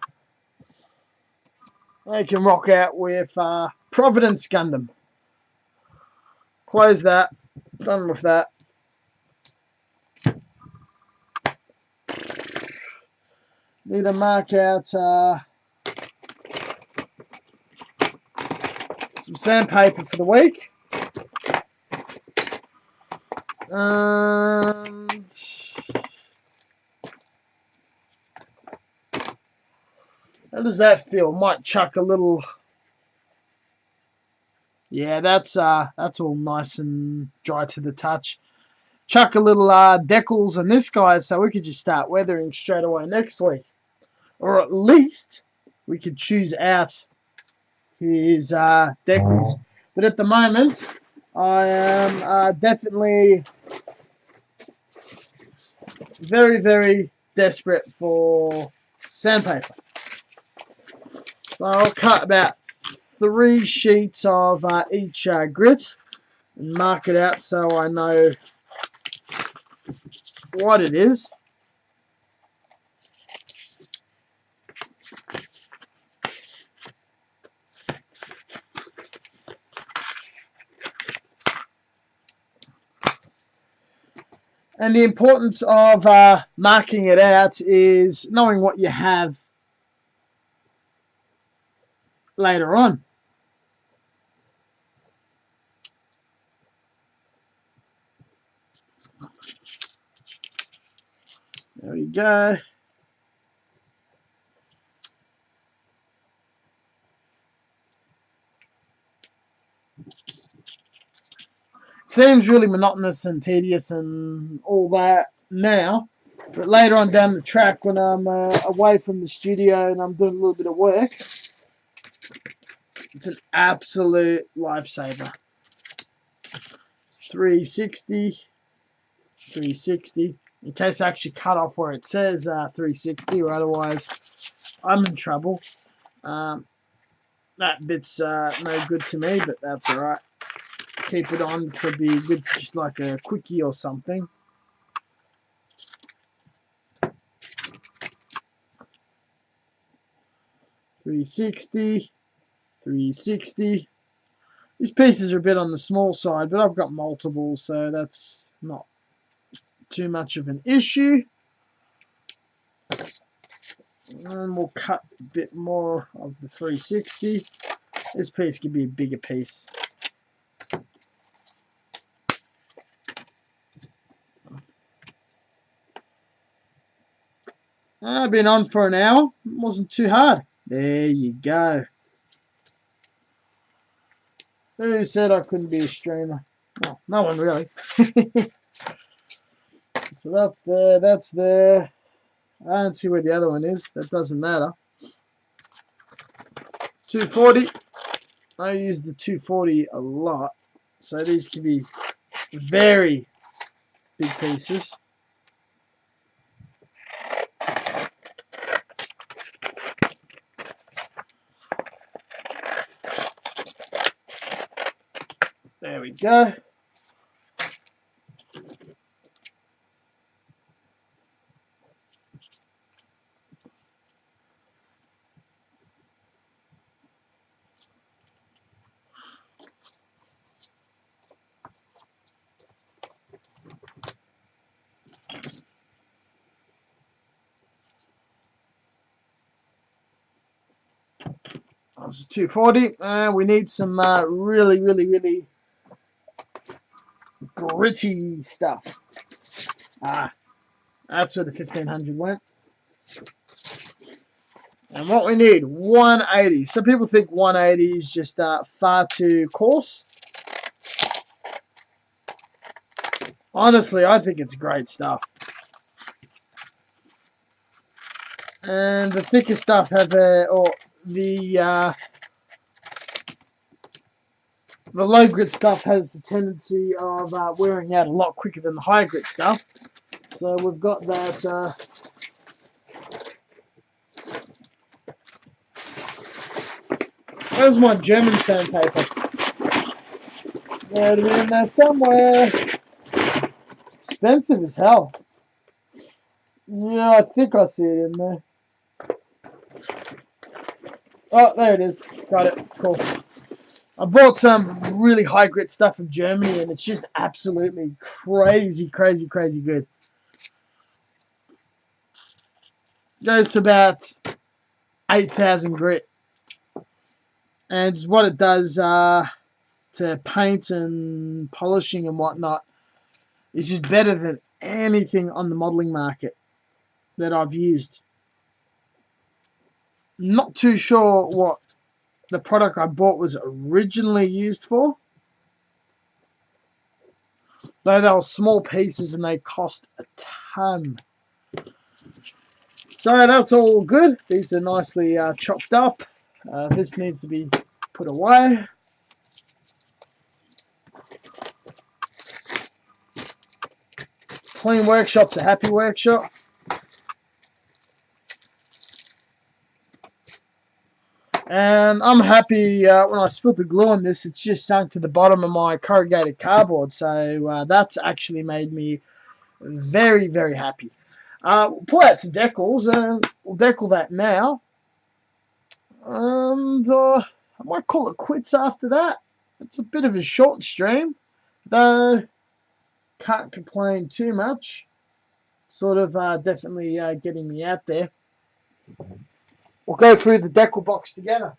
S1: They can rock out with Providence Gundam. Close that. Done with that. Need to mark out some sandpaper for the week. And how does that feel? Might chuck a little. Yeah, that's all nice and dry to the touch. Chuck a little decals on this guy so we could just start weathering straight away next week. Or at least we could choose out his decals. But at the moment, I am definitely very, very desperate for sandpaper. So I'll cut about 3 sheets of each grit and mark it out so I know what it is. And the importance of marking it out is knowing what you have later on. There we go. seems really monotonous and tedious and all that now, but later on down the track when I'm away from the studio and I'm doing a little bit of work, it's an absolute lifesaver. It's 360, 360. In case I actually cut off where it says 360, or otherwise I'm in trouble. That bit's no good to me, but that's alright. Keep it on to be good for just like a quickie or something. .360, 360. These pieces are a bit on the small side, but I've got multiple, so that's not too much of an issue. And we'll cut a bit more of the 360. This piece could be a bigger piece. I've been on for an hour. It wasn't too hard. There you go. Who said I couldn't be a streamer? Well, no one really. So that's there, that's there. I don't see where the other one is. That doesn't matter. 240. I use the 240 a lot. So these can be very big pieces. There we go. That's 240. We need some really gritty stuff. That's where the 1500 went. And what we need, 180. Some people think 180 is just far too coarse. Honestly, I think it's great stuff. And the thicker stuff have the low grit stuff has the tendency of wearing out a lot quicker than the high grit stuff. So we've got that. Where's my German sandpaper? Gotta be in there somewhere. It's expensive as hell. Yeah, I think I see it in there. Oh, there it is. Got it. Cool. I bought some really high grit stuff from Germany, and it's just absolutely crazy good. Goes to about 8,000 grit. And what it does to paint and polishing and whatnot is just better than anything on the modeling market that I've used. Not too sure what the product I bought was originally used for. Though they were small pieces and they cost a ton. So that's all good. These are nicely chopped up. This needs to be put away. Clean workshop's a happy workshop. And I'm happy when I spilled the glue on this, it's just sunk to the bottom of my corrugated cardboard. So that's actually made me very happy. Pull out some decals and we'll decal that now. And I might call it quits after that. It's a bit of a short stream, though can't complain too much. Sort of definitely getting me out there. We'll go through the decal box together.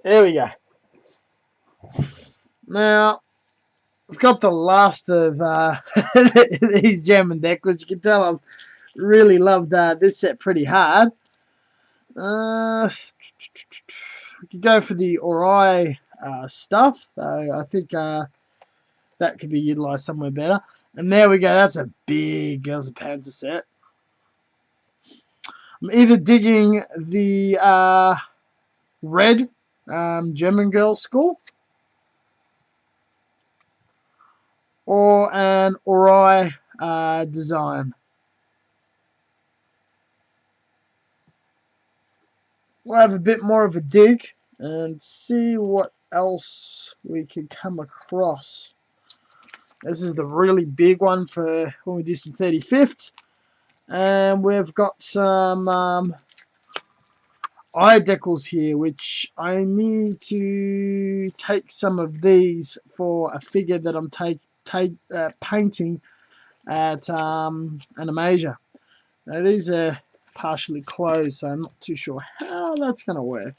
S1: There we go. Now, I've got the last of these German decals. You can tell I've really loved this set pretty hard. We could go for the Ori stuff. I think that could be utilised somewhere better. And there we go. That's a big Girls of Panzer set. I'm either digging the red German Girls School or an Ori design. We'll have a bit more of a dig and see what else we can come across. This is the really big one for when we do some 35th. And we've got some eye decals here, which I need to take some of these for a figure that I'm painting at Animasia. Now these are partially closed, so I'm not too sure how that's going to work.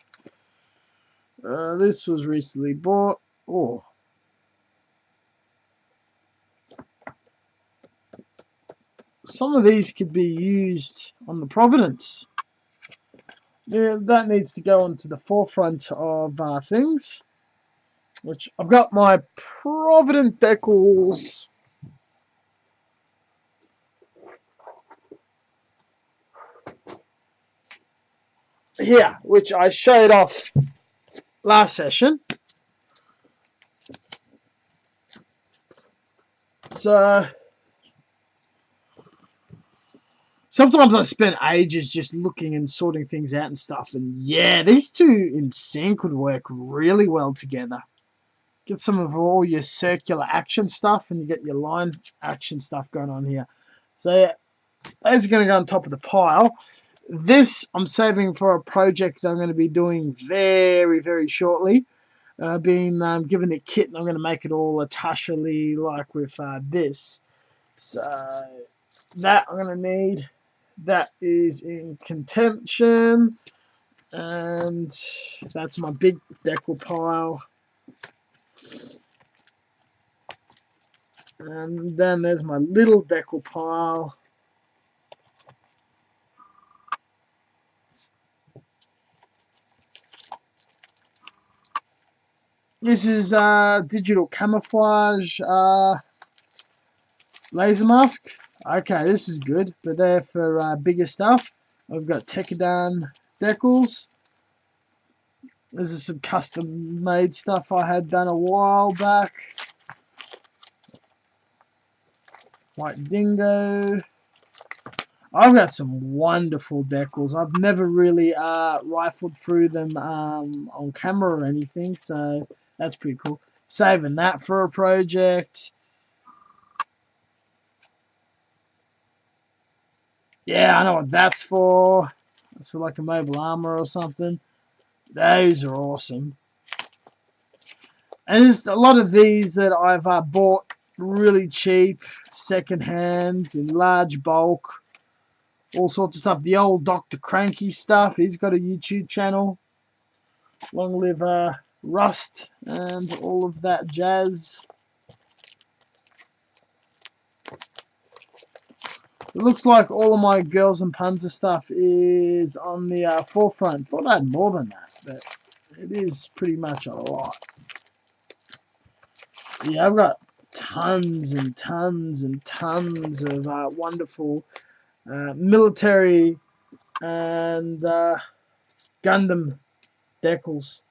S1: This was recently bought. Oh, some of these could be used on the Providence. Yeah, that needs to go onto the forefront of things. Which I've got my Provident decals. Here, which I showed off last session. So sometimes I spend ages just looking and sorting things out and stuff. And yeah, these two in sync would work really well together. Get some of all your circular action stuff and you get your line action stuff going on here. So yeah, those are going to go on top of the pile. This I'm saving for a project I'm going to be doing very, very shortly. Being given a kit and I'm going to make it all a Tasha-ly like with this. So that I'm going to need. That is in contention. And that's my big decal pile. And then there's my little decal pile. This is digital camouflage laser mask. Okay, this is good, but they're for bigger stuff. I've got Tekadon decals. This is some custom made stuff I had done a while back. White Dingo. I've got some wonderful decals. I've never really rifled through them on camera or anything, so that's pretty cool. Saving that for a project. Yeah, I know what that's for. That's for like a mobile armor or something. Those are awesome. And there's a lot of these that I've bought really cheap, second hand, in large bulk. All sorts of stuff. The old Dr. Cranky stuff. He's got a YouTube channel. Long live Rust and all of that jazz. It looks like all of my Girls and Panzer stuff is on the forefront. Thought I had more than that, but it is pretty much a lot. Yeah, I've got tons and tons and tons of wonderful military and Gundam decals.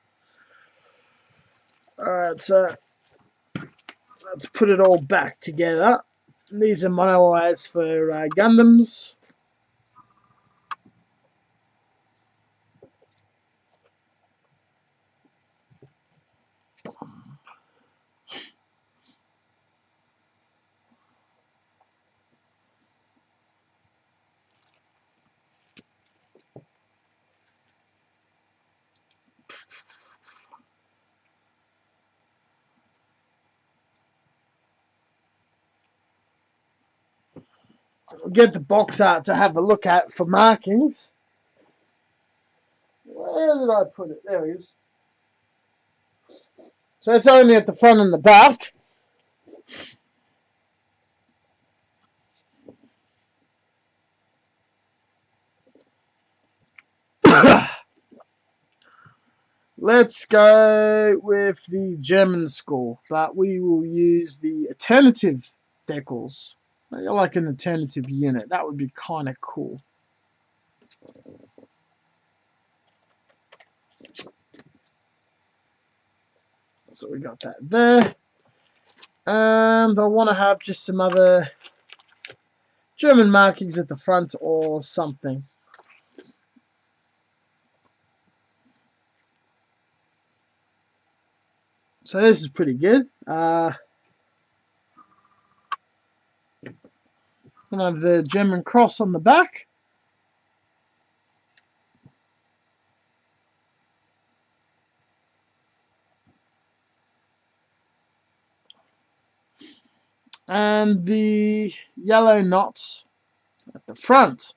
S1: Alright, so let's put it all back together. These are mono eyes for Gundams. Get the box art to have a look at for markings. Where did I put it? There it is. So it's only at the front and the back. Let's go with the German school, but we will use the alternative decals. Like an alternative unit. That would be kind of cool. So we got that there. And I want to have just some other German markings at the front or something. So this is pretty good. And I have the German cross on the back. And the yellow knots at the front.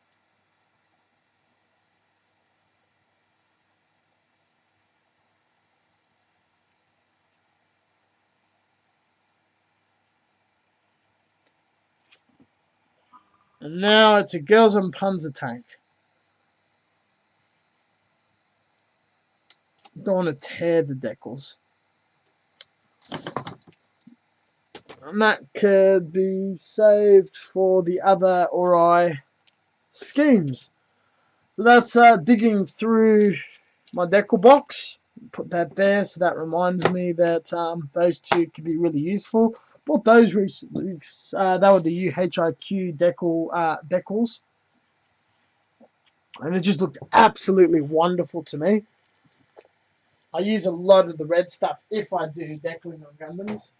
S1: And now it's a Girls and Panzer tank. Don't want to tear the decals. And that could be saved for the other ORI schemes. So that's digging through my decal box. Put that there, so that reminds me that those two could be really useful. Bought those recently. They were the UHIQ decals, and it just looked absolutely wonderful to me. I use a lot of the red stuff if I do decaling on Gundams.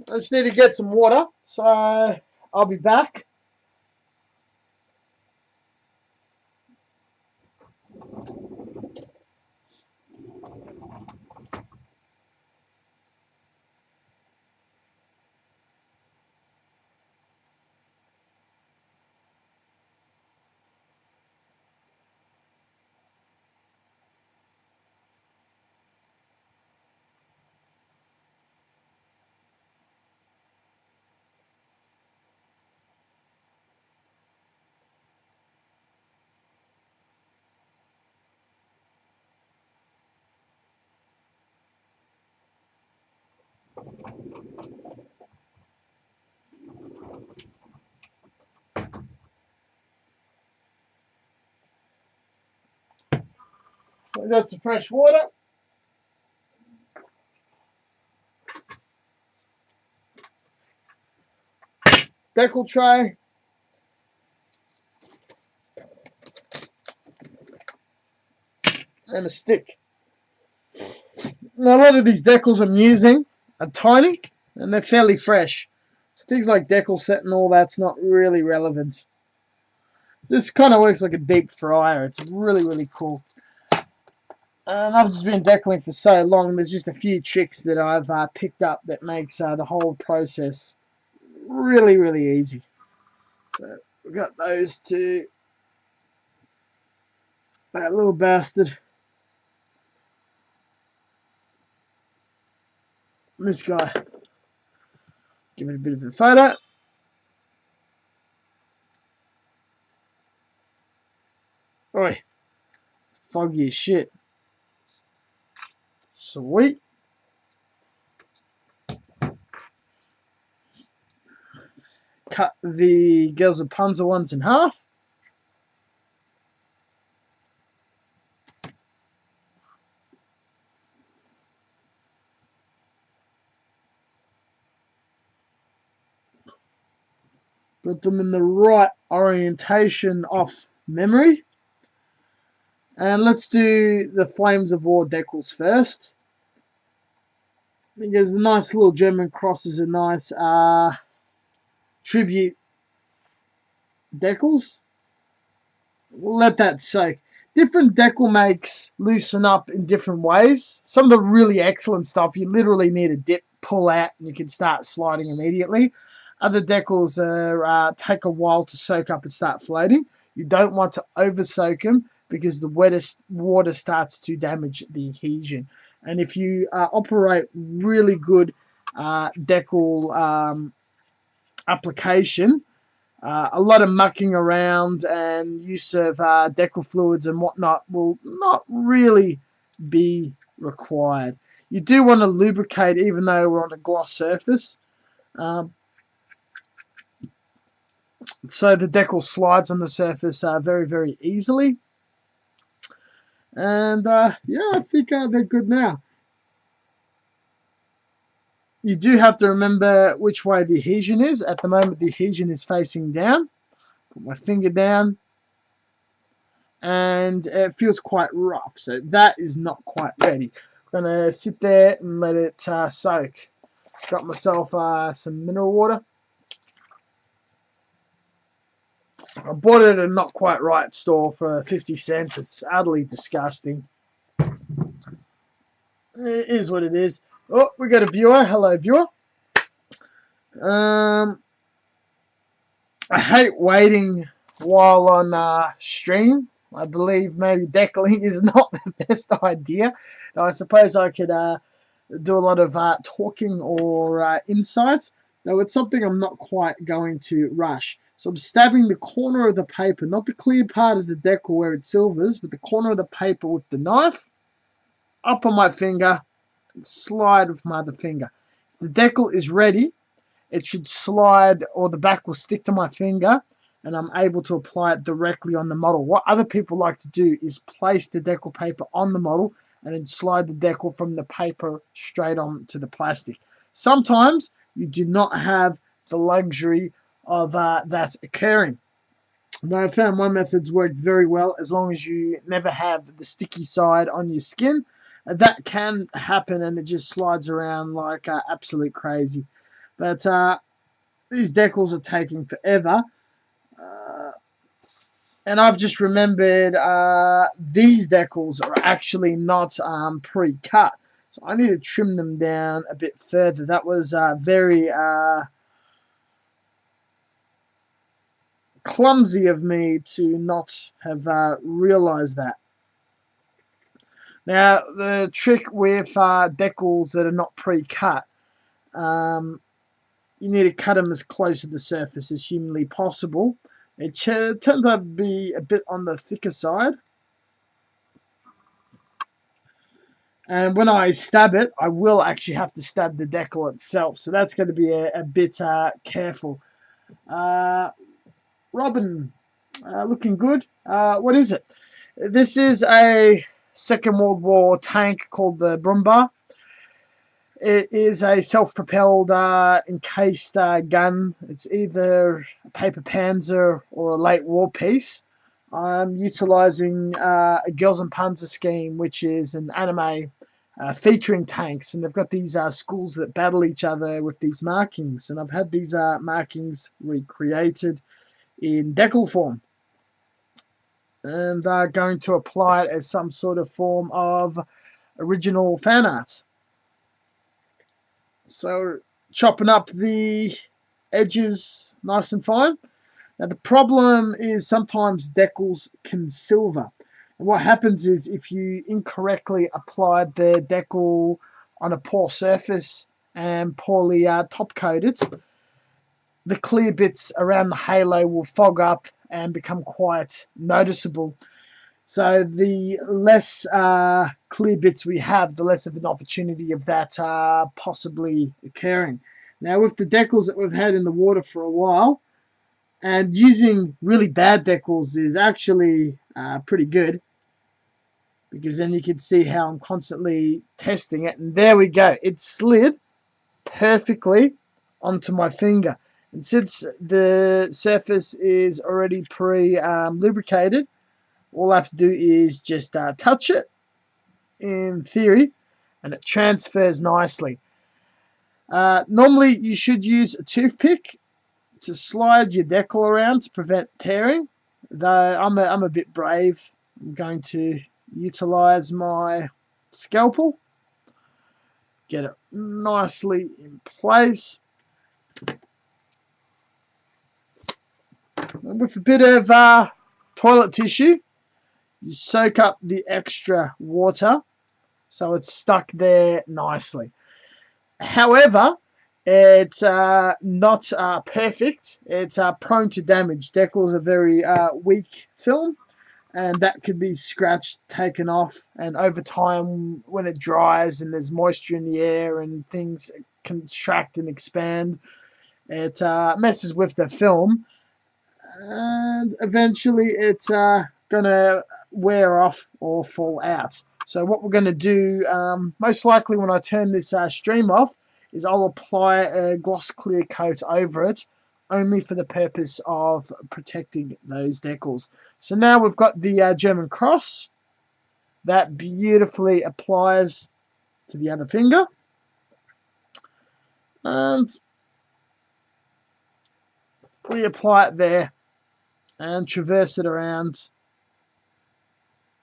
S1: I just need to get some water, so I'll be back. So I got some fresh water. Decal tray. And a stick. Now, a lot of these decals I'm using are tiny and they're fairly fresh. So things like decal set and all that's not really relevant. This kind of works like a deep fryer. It's really, really cool. And I've just been decaling for so long. There's just a few tricks that I've picked up that makes the whole process really, really easy. So we've got those two. That little bastard. This guy. Give it a bit of a photo. Oi. Foggy as shit. Sweet. Cut the Girls of Panzer ones in half. Put them in the right orientation off memory. And let's do the Flames of War decals first. Because the nice little German cross is a nice tribute decals. We'll let that soak. Different decal makes loosen up in different ways. Some of the really excellent stuff, you literally need a dip, pull out, and you can start sliding immediately. Other decals take a while to soak up and start floating. You don't want to over soak them because the wettest water starts to damage the adhesion. And if you operate really good decal application, a lot of mucking around and use of decal fluids and whatnot will not really be required. You do want to lubricate even though we're on a gloss surface, um, so the decal slides on the surface very, very easily. And yeah, I think they're good now. You do have to remember which way the adhesion is. At the moment, the adhesion is facing down. Put my finger down, and it feels quite rough, so that is not quite ready. I'm gonna sit there and let it soak. Just got myself some mineral water. I bought it at a not quite right store for 50 cents. It's utterly disgusting. It is what it is. Oh, we got a viewer. Hello, viewer. I hate waiting while on stream. I believe maybe deckling is not the best idea. I suppose I could do a lot of talking or insights, though it's something I'm not quite going to rush. So I'm stabbing the corner of the paper, not the clear part of the decal where it silvers, but the corner of the paper with the knife, up on my finger, and slide with my other finger. If the decal is ready, it should slide, or the back will stick to my finger, and I'm able to apply it directly on the model. What other people like to do is place the decal paper on the model and then slide the decal from the paper straight on to the plastic. Sometimes you do not have the luxury of that occurring. Now, I found my methods worked very well as long as you never have the sticky side on your skin. That can happen and it just slides around like absolute crazy. But these decals are taking forever. And I've just remembered these decals are actually not pre-cut. So I need to trim them down a bit further. That was very clumsy of me to not have realized that. Now, the trick with decals that are not pre-cut, you need to cut them as close to the surface as humanly possible. It tends out to be a bit on the thicker side. And when I stab it, I will actually have to stab the decal itself. So that's going to be a bit careful. Robin, looking good. What is it? This is a Second World War tank called the Brumba. It is a self-propelled encased gun. It's either a paper panzer or a late war piece. I'm utilizing a Girls and Panzer scheme, which is an anime featuring tanks, and they've got these schools that battle each other with these markings, and I've had these markings recreated in decal form, and going to apply it as some sort of form of original fan art. So chopping up the edges nice and fine. Now the problem is sometimes decals can silver. And what happens is if you incorrectly apply the decal on a poor surface and poorly top coat it, the clear bits around the halo will fog up and become quite noticeable. So the less clear bits we have, the less of an opportunity of that possibly occurring. Now with the decals that we've had in the water for a while, and using really bad decals is actually pretty good, because then you can see how I'm constantly testing it. And there we go. It slid perfectly onto my finger. And since the surface is already pre-lubricated, all I have to do is just touch it, in theory, and it transfers nicely. Normally, you should use a toothpick to slide your decal around to prevent tearing. Though I'm a bit brave, I'm going to utilize my scalpel, get it nicely in place. And with a bit of toilet tissue, you soak up the extra water so it's stuck there nicely. However, it's not perfect. It's prone to damage. Decals are very weak film, and that could be scratched, taken off, and over time, when it dries and there's moisture in the air and things contract and expand, it messes with the film, and eventually it's gonna wear off or fall out. So what we're gonna do, most likely when I turn this stream off, is I'll apply a gloss clear coat over it, only for the purpose of protecting those decals. So now we've got the German cross that beautifully applies to the other finger, and we apply it there and traverse it around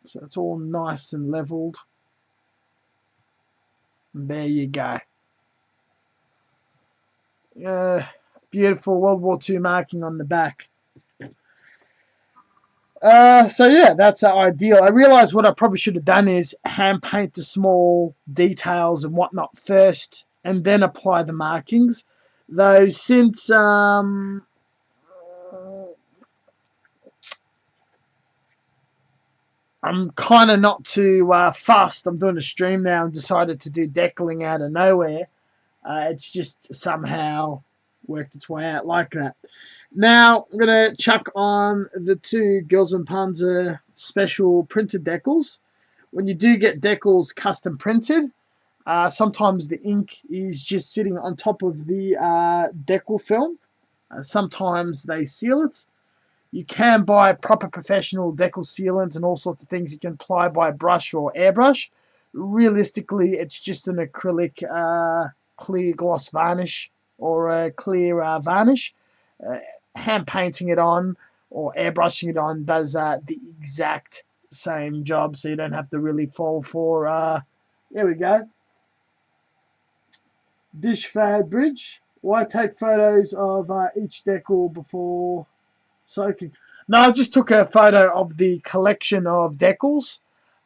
S1: so it's all nice and leveled. And there you go. Beautiful World War II marking on the back. So yeah, that's ideal. I realised what I probably should have done is hand paint the small details and whatnot first, and then apply the markings. Though since I'm kind of not too fast, I'm doing a stream now and decided to do decaling out of nowhere. It's just somehow worked its way out like that. Now, I'm going to chuck on the two Girls and Panzer special printed decals. When you do get decals custom printed, sometimes the ink is just sitting on top of the decal film. Sometimes they seal it. You can buy proper professional decal sealant and all sorts of things you can apply by brush or airbrush. Realistically, it's just an acrylic clear gloss varnish or a clear varnish. Uh, Hand painting it on or airbrushing it on does the exact same job, so you don't have to really fall for there we go, dish fad bridge. Why take photos of each decal before soaking? No, I just took a photo of the collection of decals.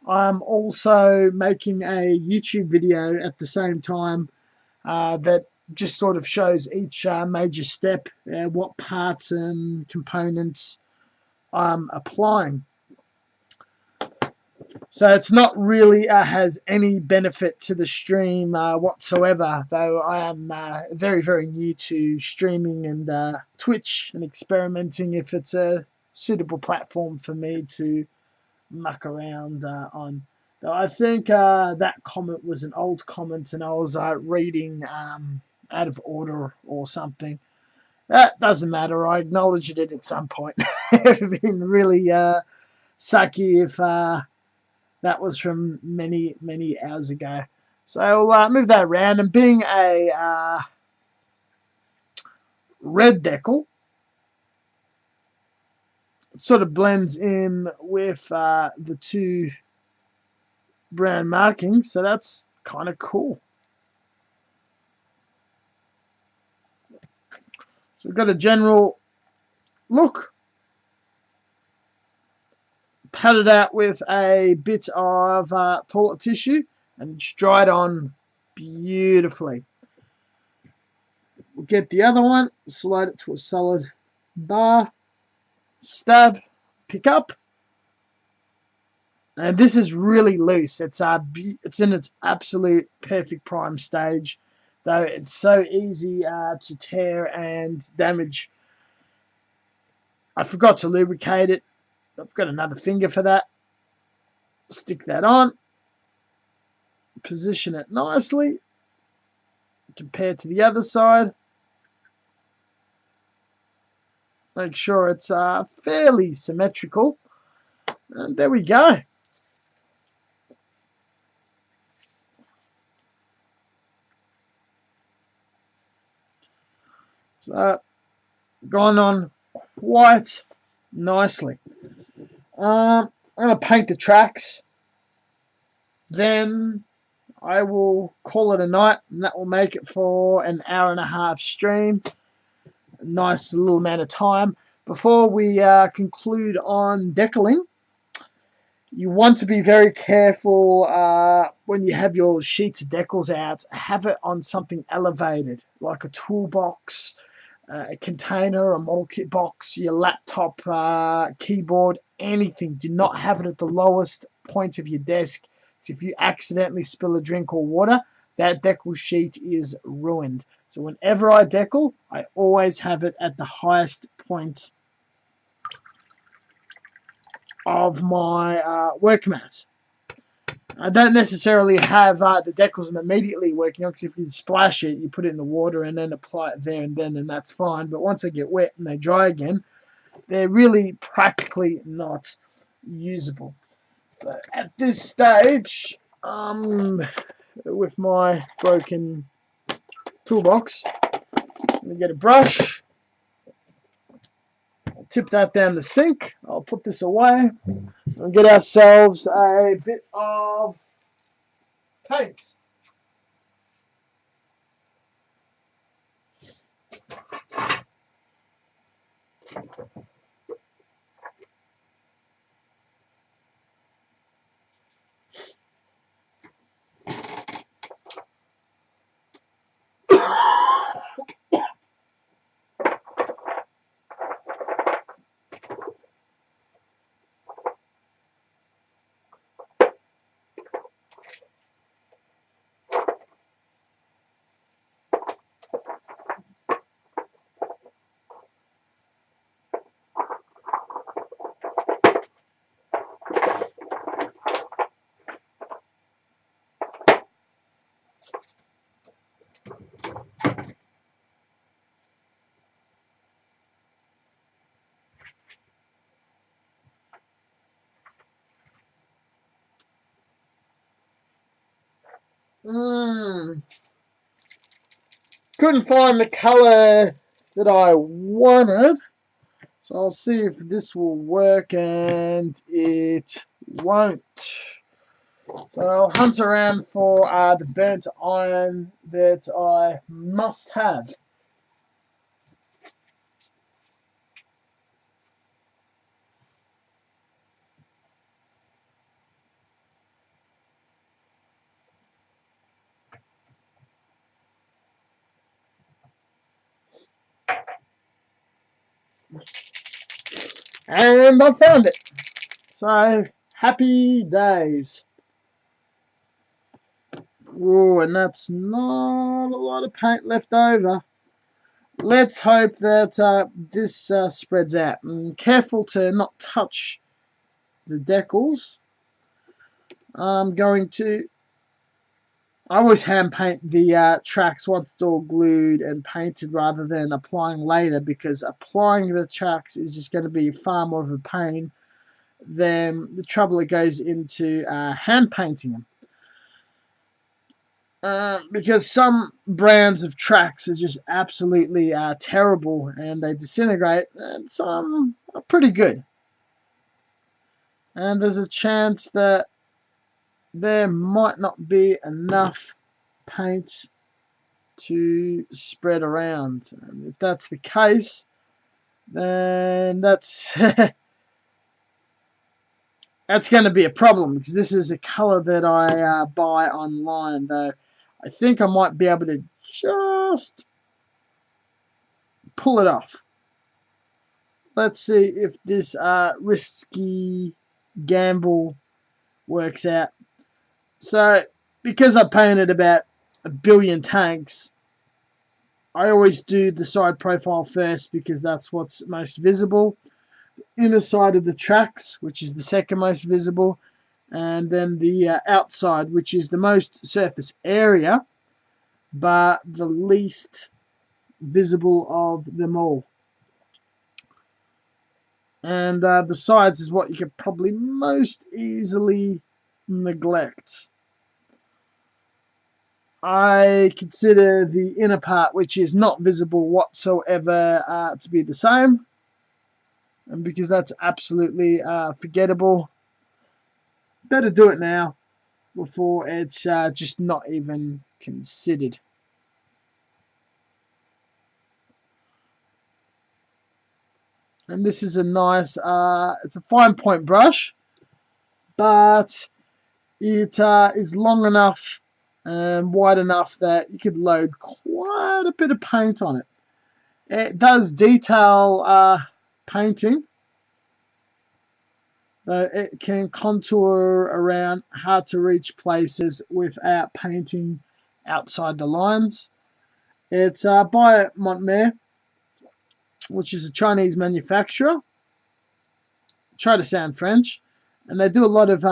S1: I'm also making a YouTube video at the same time that just sort of shows each major step, what parts and components I'm applying. So it's not really has any benefit to the stream whatsoever, though I am very, very new to streaming and Twitch and experimenting if it's a suitable platform for me to muck around on. Though I think that comment was an old comment and I was reading out of order or something. That doesn't matter. I acknowledged it at some point. It would have been really sucky if that was from many, many hours ago. So I'll move that around. And being a red decal, it sort of blends in with the two brown markings. So that's kind of cool. So we've got a general look. Pat it out with a bit of toilet tissue and it's dried on beautifully. We'll get the other one, slide it to a solid bar, stab, pick up. And this is really loose. It's in its absolute perfect prime stage, though it's so easy to tear and damage. I forgot to lubricate it. I've got another finger for that. Stick that on. Position it nicely compared to the other side. Make sure it's fairly symmetrical. And there we go. So gone on quite nicely. I'm going to paint the tracks, then I will call it a night, and that will make it for an hour and a half stream. A nice little amount of time. Before we conclude on decaling, you want to be very careful when you have your sheets of decals out. Have it on something elevated, like a toolbox, a container, a model kit box, your laptop, keyboard, anything. Do not have it at the lowest point of your desk. So if you accidentally spill a drink or water, that decal sheet is ruined. So whenever I decal, I always have it at the highest point of my work mat. I don't necessarily have the decals immediately working on, because if you splash it, you put it in the water and then apply it there and then, and that's fine. But once they get wet and they dry again, they're really practically not usable. So at this stage, with my broken toolbox, I'm going to get a brush, I'll tip that down the sink, I'll put this away, and get ourselves a bit of paint. Couldn't find the colour that I wanted, so I'll see if this will work, and it won't. So I'll hunt around for the burnt iron that I must have. And I found it. So, happy days. Whoa, and that's not a lot of paint left over. Let's hope that this spreads out. And careful to not touch the decals. I'm going to... I always hand paint the tracks once it's all glued and painted, rather than applying later, because applying the tracks is just going to be far more of a pain than the trouble it goes into hand painting them. Because some brands of tracks are just absolutely terrible and they disintegrate, and some are pretty good. And there's a chance that there might not be enough paint to spread around. And if that's the case, then that's that's going to be a problem, because this is a color that I buy online, though I think I might be able to just pull it off. Let's see if this risky gamble works out. So, because I painted about 1 billion tanks, I always do the side profile first, because that's what's most visible. Inner side of the tracks, which is the second most visible, and then the outside, which is the most surface area, but the least visible of them all. And the sides is what you could probably most easily neglect. I consider the inner part, which is not visible whatsoever, to be the same. And because that's absolutely forgettable, better do it now before it's just not even considered. And this is a nice, it's a fine point brush, but it is long enough and wide enough that you could load quite a bit of paint on it. It does detail painting, though it can contour around hard to reach places without painting outside the lines. It's by Montmer, which is a Chinese manufacturer. Try to sound French. And they do a lot of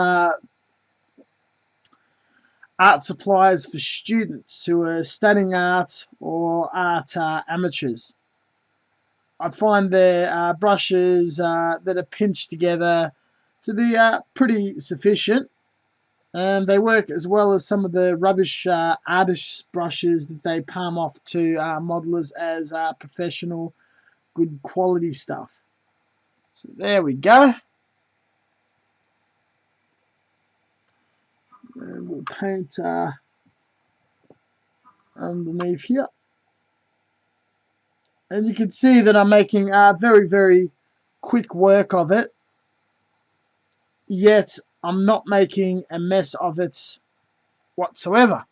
S1: art supplies for students who are studying art or art amateurs. I find their brushes that are pinched together to be pretty sufficient, and they work as well as some of the rubbish artist brushes that they palm off to modelers as professional, good quality stuff. So there we go. And we'll paint underneath here. And you can see that I'm making very, very quick work of it. Yet I'm not making a mess of it whatsoever.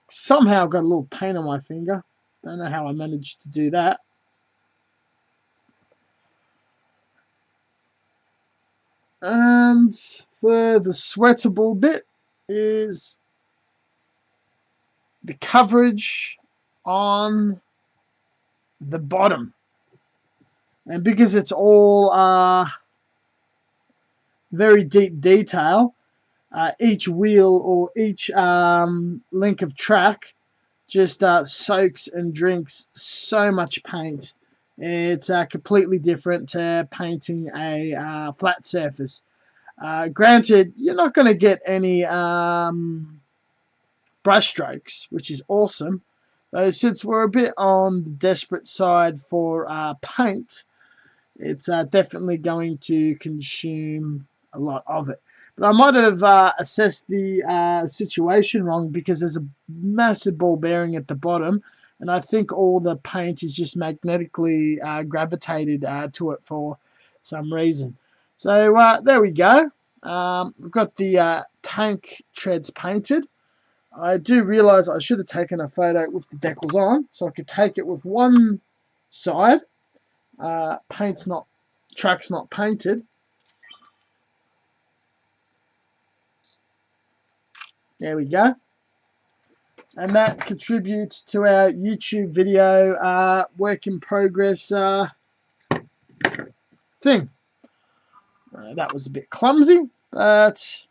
S1: Somehow I've got a little paint on my finger. Don't know how I managed to do that. And for the sweatable bit is the coverage on the bottom. And because it's all very deep detail, each wheel or each link of track just soaks and drinks so much paint. It's completely different to painting a flat surface. Granted, you're not going to get any brush strokes, which is awesome. Though since we're a bit on the desperate side for paint, it's definitely going to consume a lot of it. But I might have assessed the situation wrong because there's a massive ball bearing at the bottom, and I think all the paint is just magnetically gravitated to it for some reason. So there we go. We've got the tank treads painted. I do realise I should have taken a photo with the decals on, so I could take it with one side. Track's not painted. There we go. And that contributes to our YouTube video work in progress thing. That was a bit clumsy, but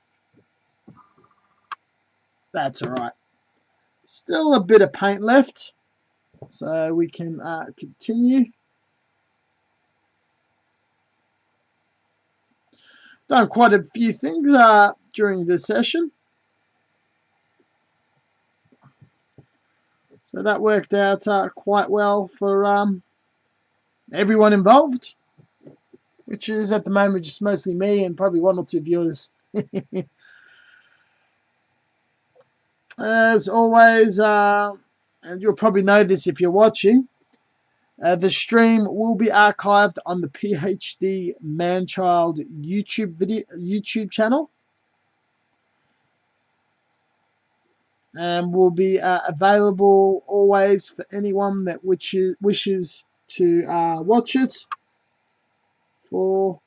S1: that's alright. Still a bit of paint left, so we can continue. Done quite a few things during this session. So that worked out quite well for everyone involved, which is at the moment just mostly me and probably one or two viewers. As always, and you'll probably know this if you're watching, the stream will be archived on the PhD Manchild YouTube channel, and will be available always for anyone that wishes to watch it for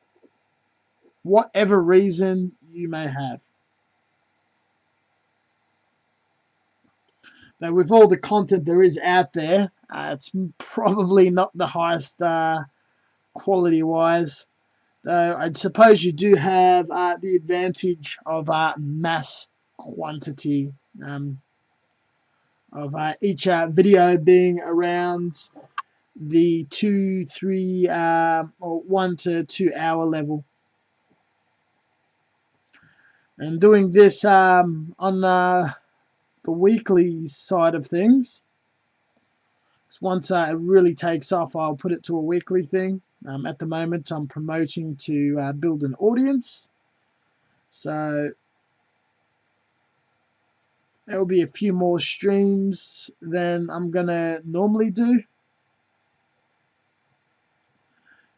S1: whatever reason you may have. Now, with all the content there is out there, it's probably not the highest quality-wise. Though I suppose you do have the advantage of mass quantity of each video being around the 2, 3, or 1 to 2 hour level. And doing this on the weekly side of things. Once it really takes off, I'll put it to a weekly thing. At the moment, I'm promoting to build an audience. So there will be a few more streams than I'm going to normally do.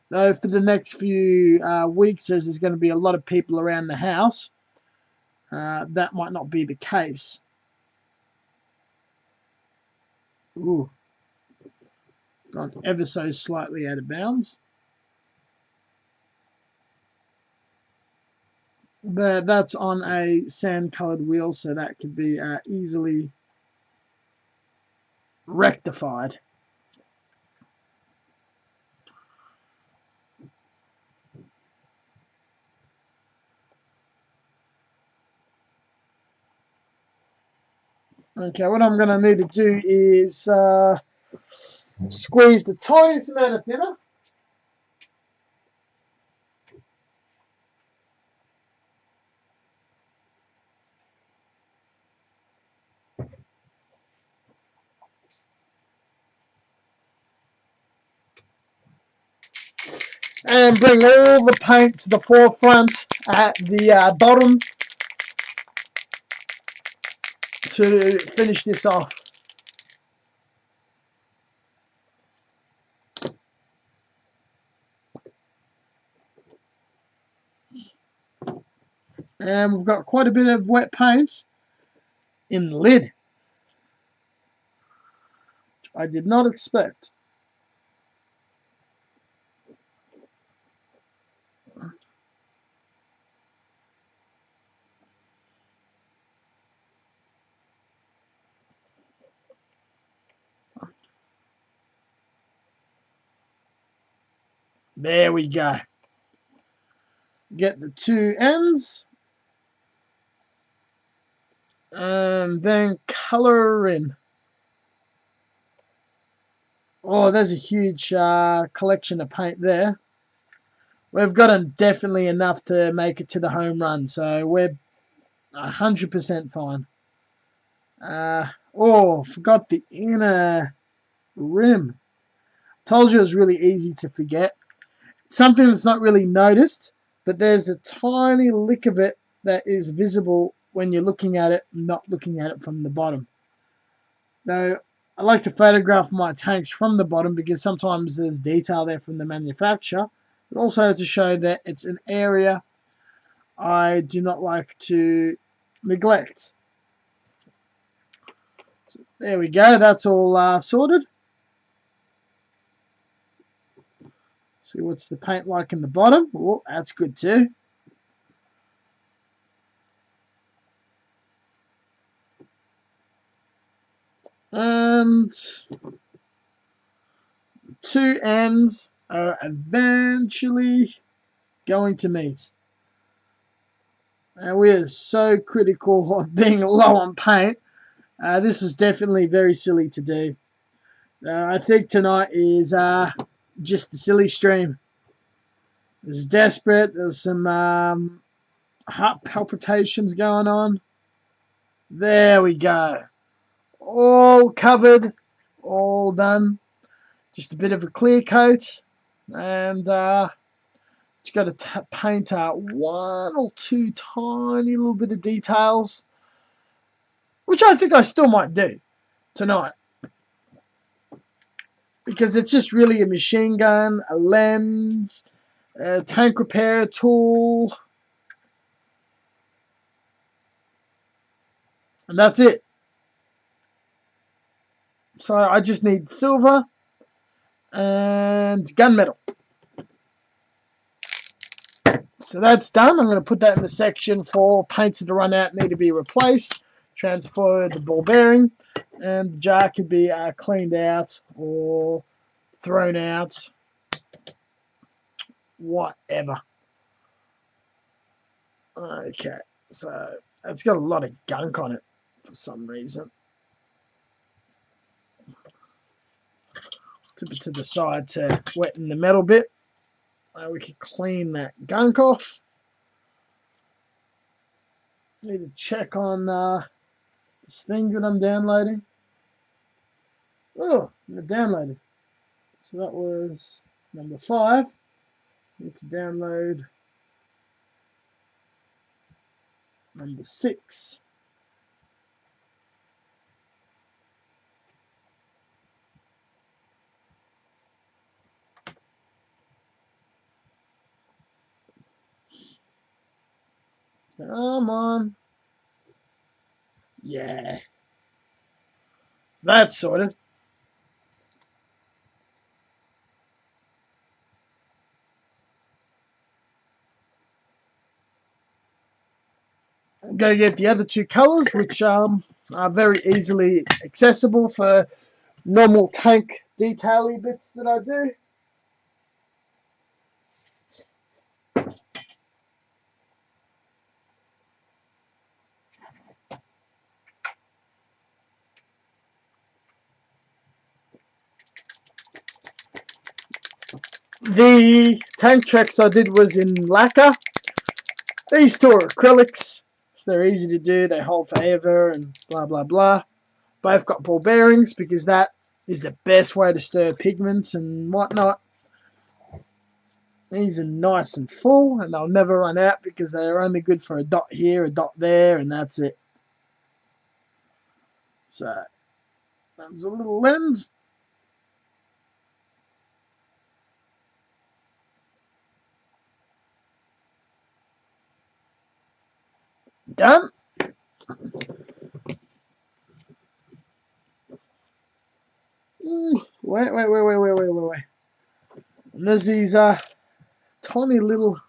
S1: Though for the next few weeks, as there's going to be a lot of people around the house, that might not be the case. Ooh, gone ever so slightly out of bounds. But that's on a sand-colored wheel, so that could be easily rectified. Okay, what I'm going to need to do is squeeze the tiniest amount of thinner. And bring all the paint to the forefront at the bottom to finish this off. And we've got quite a bit of wet paint in the lid, which I did not expect. There we go. Get the two ends. And then color in. Oh, there's a huge collection of paint there. We've got definitely enough to make it to the home run, so we're 100% fine. Forgot the inner rim. Told you it was really easy to forget. Something that's not really noticed, but there's a tiny lick of it that is visible when you're looking at it, not looking at it from the bottom. Now, I like to photograph my tanks from the bottom because sometimes there's detail there from the manufacturer, but also to show that it's an area I do not like to neglect. So there we go, that's all sorted. See what's the paint like in the bottom. Oh, that's good too. And two ends are eventually going to meet. And we are so critical of being low on paint. This is definitely very silly to do. I think tonight is just a silly stream. It's desperate. There's some heart palpitations going on. There we go. All covered. All done. Just a bit of a clear coat. And just got to paint one or two tiny little bit of details, which I think I still might do tonight. Because it's just really a machine gun, a lens, a tank repair tool, and that's it. So I just need silver and gunmetal. So that's done. I'm going to put that in the section for paints that run out, need to be replaced, transfer the ball bearing, and the jar can be cleaned out or thrown out, whatever. Okay, so it's got a lot of gunk on it for some reason. tip it to the side to weten the metal bit. We can clean that gunk off. Need to check on this thing that I'm downloading. Oh, I downloaded. So that was number 5. Need to download number 6. Come on. Yeah. So that's sorted. I'm going to get the other 2 colors, which are very easily accessible for normal tank detailing bits that I do. The tank tracks I did was in lacquer. These 2 are acrylics, so they're easy to do. They hold forever and blah blah blah. Both got ball bearings because that is the best way to stir pigments and whatnot. These are nice and full, and they'll never run out because they're only good for a dot here, a dot there, and that's it. So that's a little lens. Done. Wait. And there's these tiny little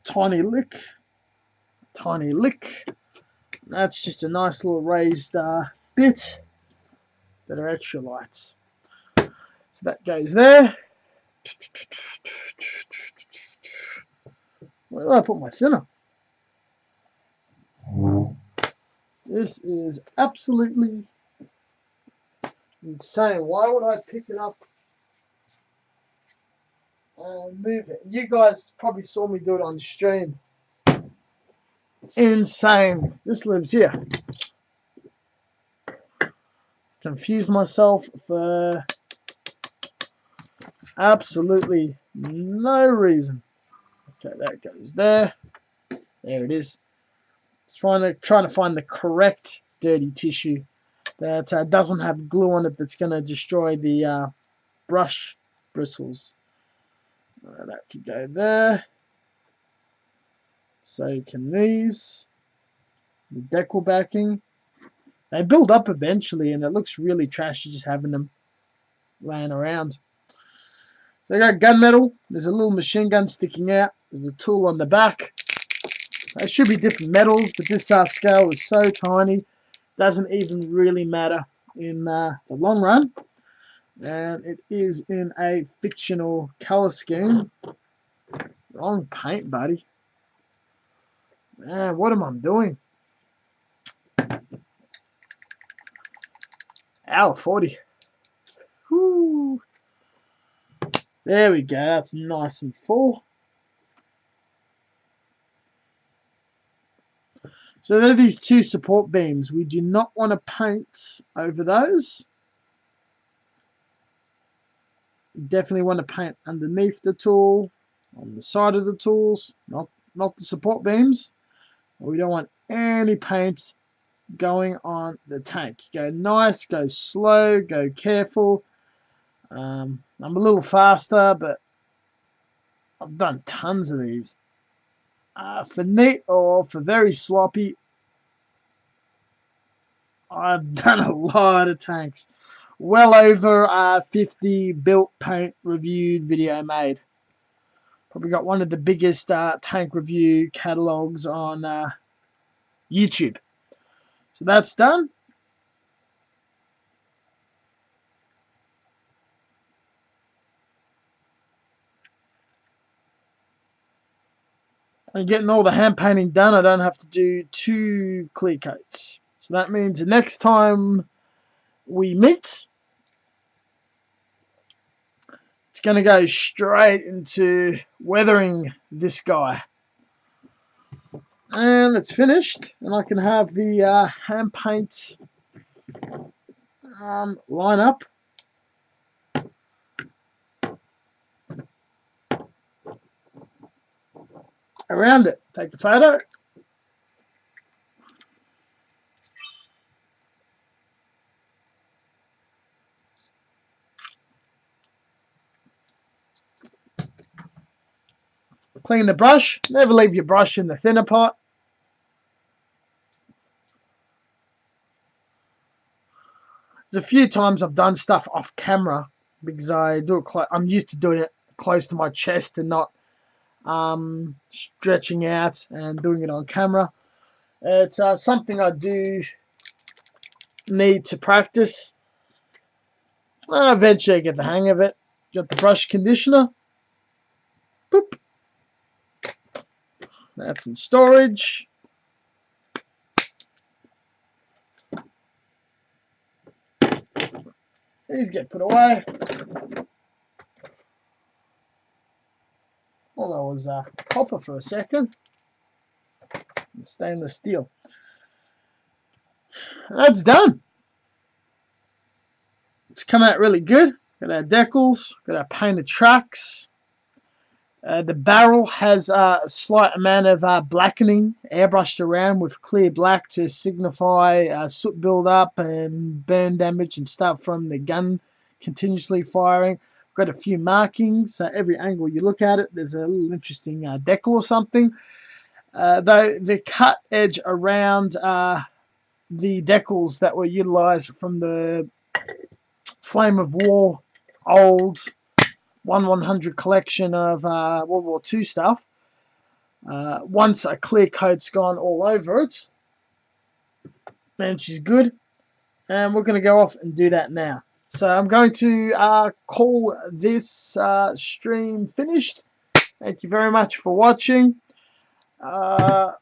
S1: tiny lick. That's just a nice little raised bit that are extra lights. So that goes there. Where do I put my thinner? This is absolutely insane. Why would I pick it up and move it? You guys probably saw me do it on stream. Insane. This lives here. Confused myself for absolutely no reason. Okay, that goes there. There it is. Trying to find the correct dirty tissue that doesn't have glue on it that's going to destroy the brush bristles. That could go there. So can these. The decal backing. They build up eventually, and it looks really trashy just having them laying around. So I got gunmetal. There's a little machine gun sticking out. There's a tool on the back. They should be different metals, but this scale is so tiny, doesn't even really matter in the long run. And it is in a fictional color scheme. Wrong paint, buddy. Man, what am I doing? Hour 40. Whoo. There we go. That's nice and full. So there are these 2 support beams. We do not want to paint over those. We definitely want to paint underneath the tool, on the side of the tools, not the support beams. We don't want any paint going on the tank. Go nice, go slow, go careful. I'm a little faster, but I've done tons of these. For neat or for very sloppy, I've done a lot of tanks. Well over 50 built, paint, reviewed, video made. Probably got one of the biggest tank review catalogs on YouTube. So that's done. and getting all the hand painting done, I don't have to do 2 clear coats. So that means the next time we meet, it's going to go straight into weathering this guy. And it's finished, and I can have the hand paint line up. Around it. Take the photo. Clean the brush. Never leave your brush in the thinner pot. There's a few times I've done stuff off camera because I do it. I'm used to doing it close to my chest and not stretching out and doing it on camera. It's something I do need to practice. Eventually I get the hang of it. Got the brush conditioner. Boop. That's in storage. These get put away. Well, that was copper for a second. Stainless steel. That's done. It's come out really good. Got our decals. Got our painted tracks. The barrel has a slight amount of blackening airbrushed around with clear black to signify soot build-up and burn damage and stuff from the gun continuously firing. Got a few markings. Every angle you look at it, there's a little interesting decal or something. Though the cut edge around the decals that were utilised from the Flame of War old 1/100 collection of World War II stuff. Once a clear coat's gone all over it, then she's good. And we're going to go off and do that now. So I'm going to call this stream finished. Thank you very much for watching. I'm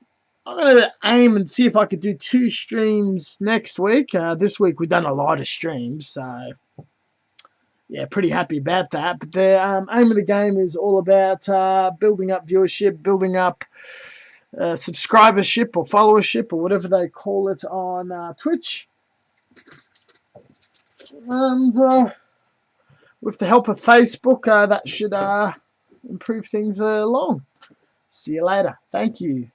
S1: going to aim and see if I could do 2 streams next week. This week we've done a lot of streams, so yeah, pretty happy about that. But the aim of the game is all about building up viewership, building up subscribership or followership or whatever they call it on Twitch. And with the help of Facebook, that should improve things along. See you later. Thank you.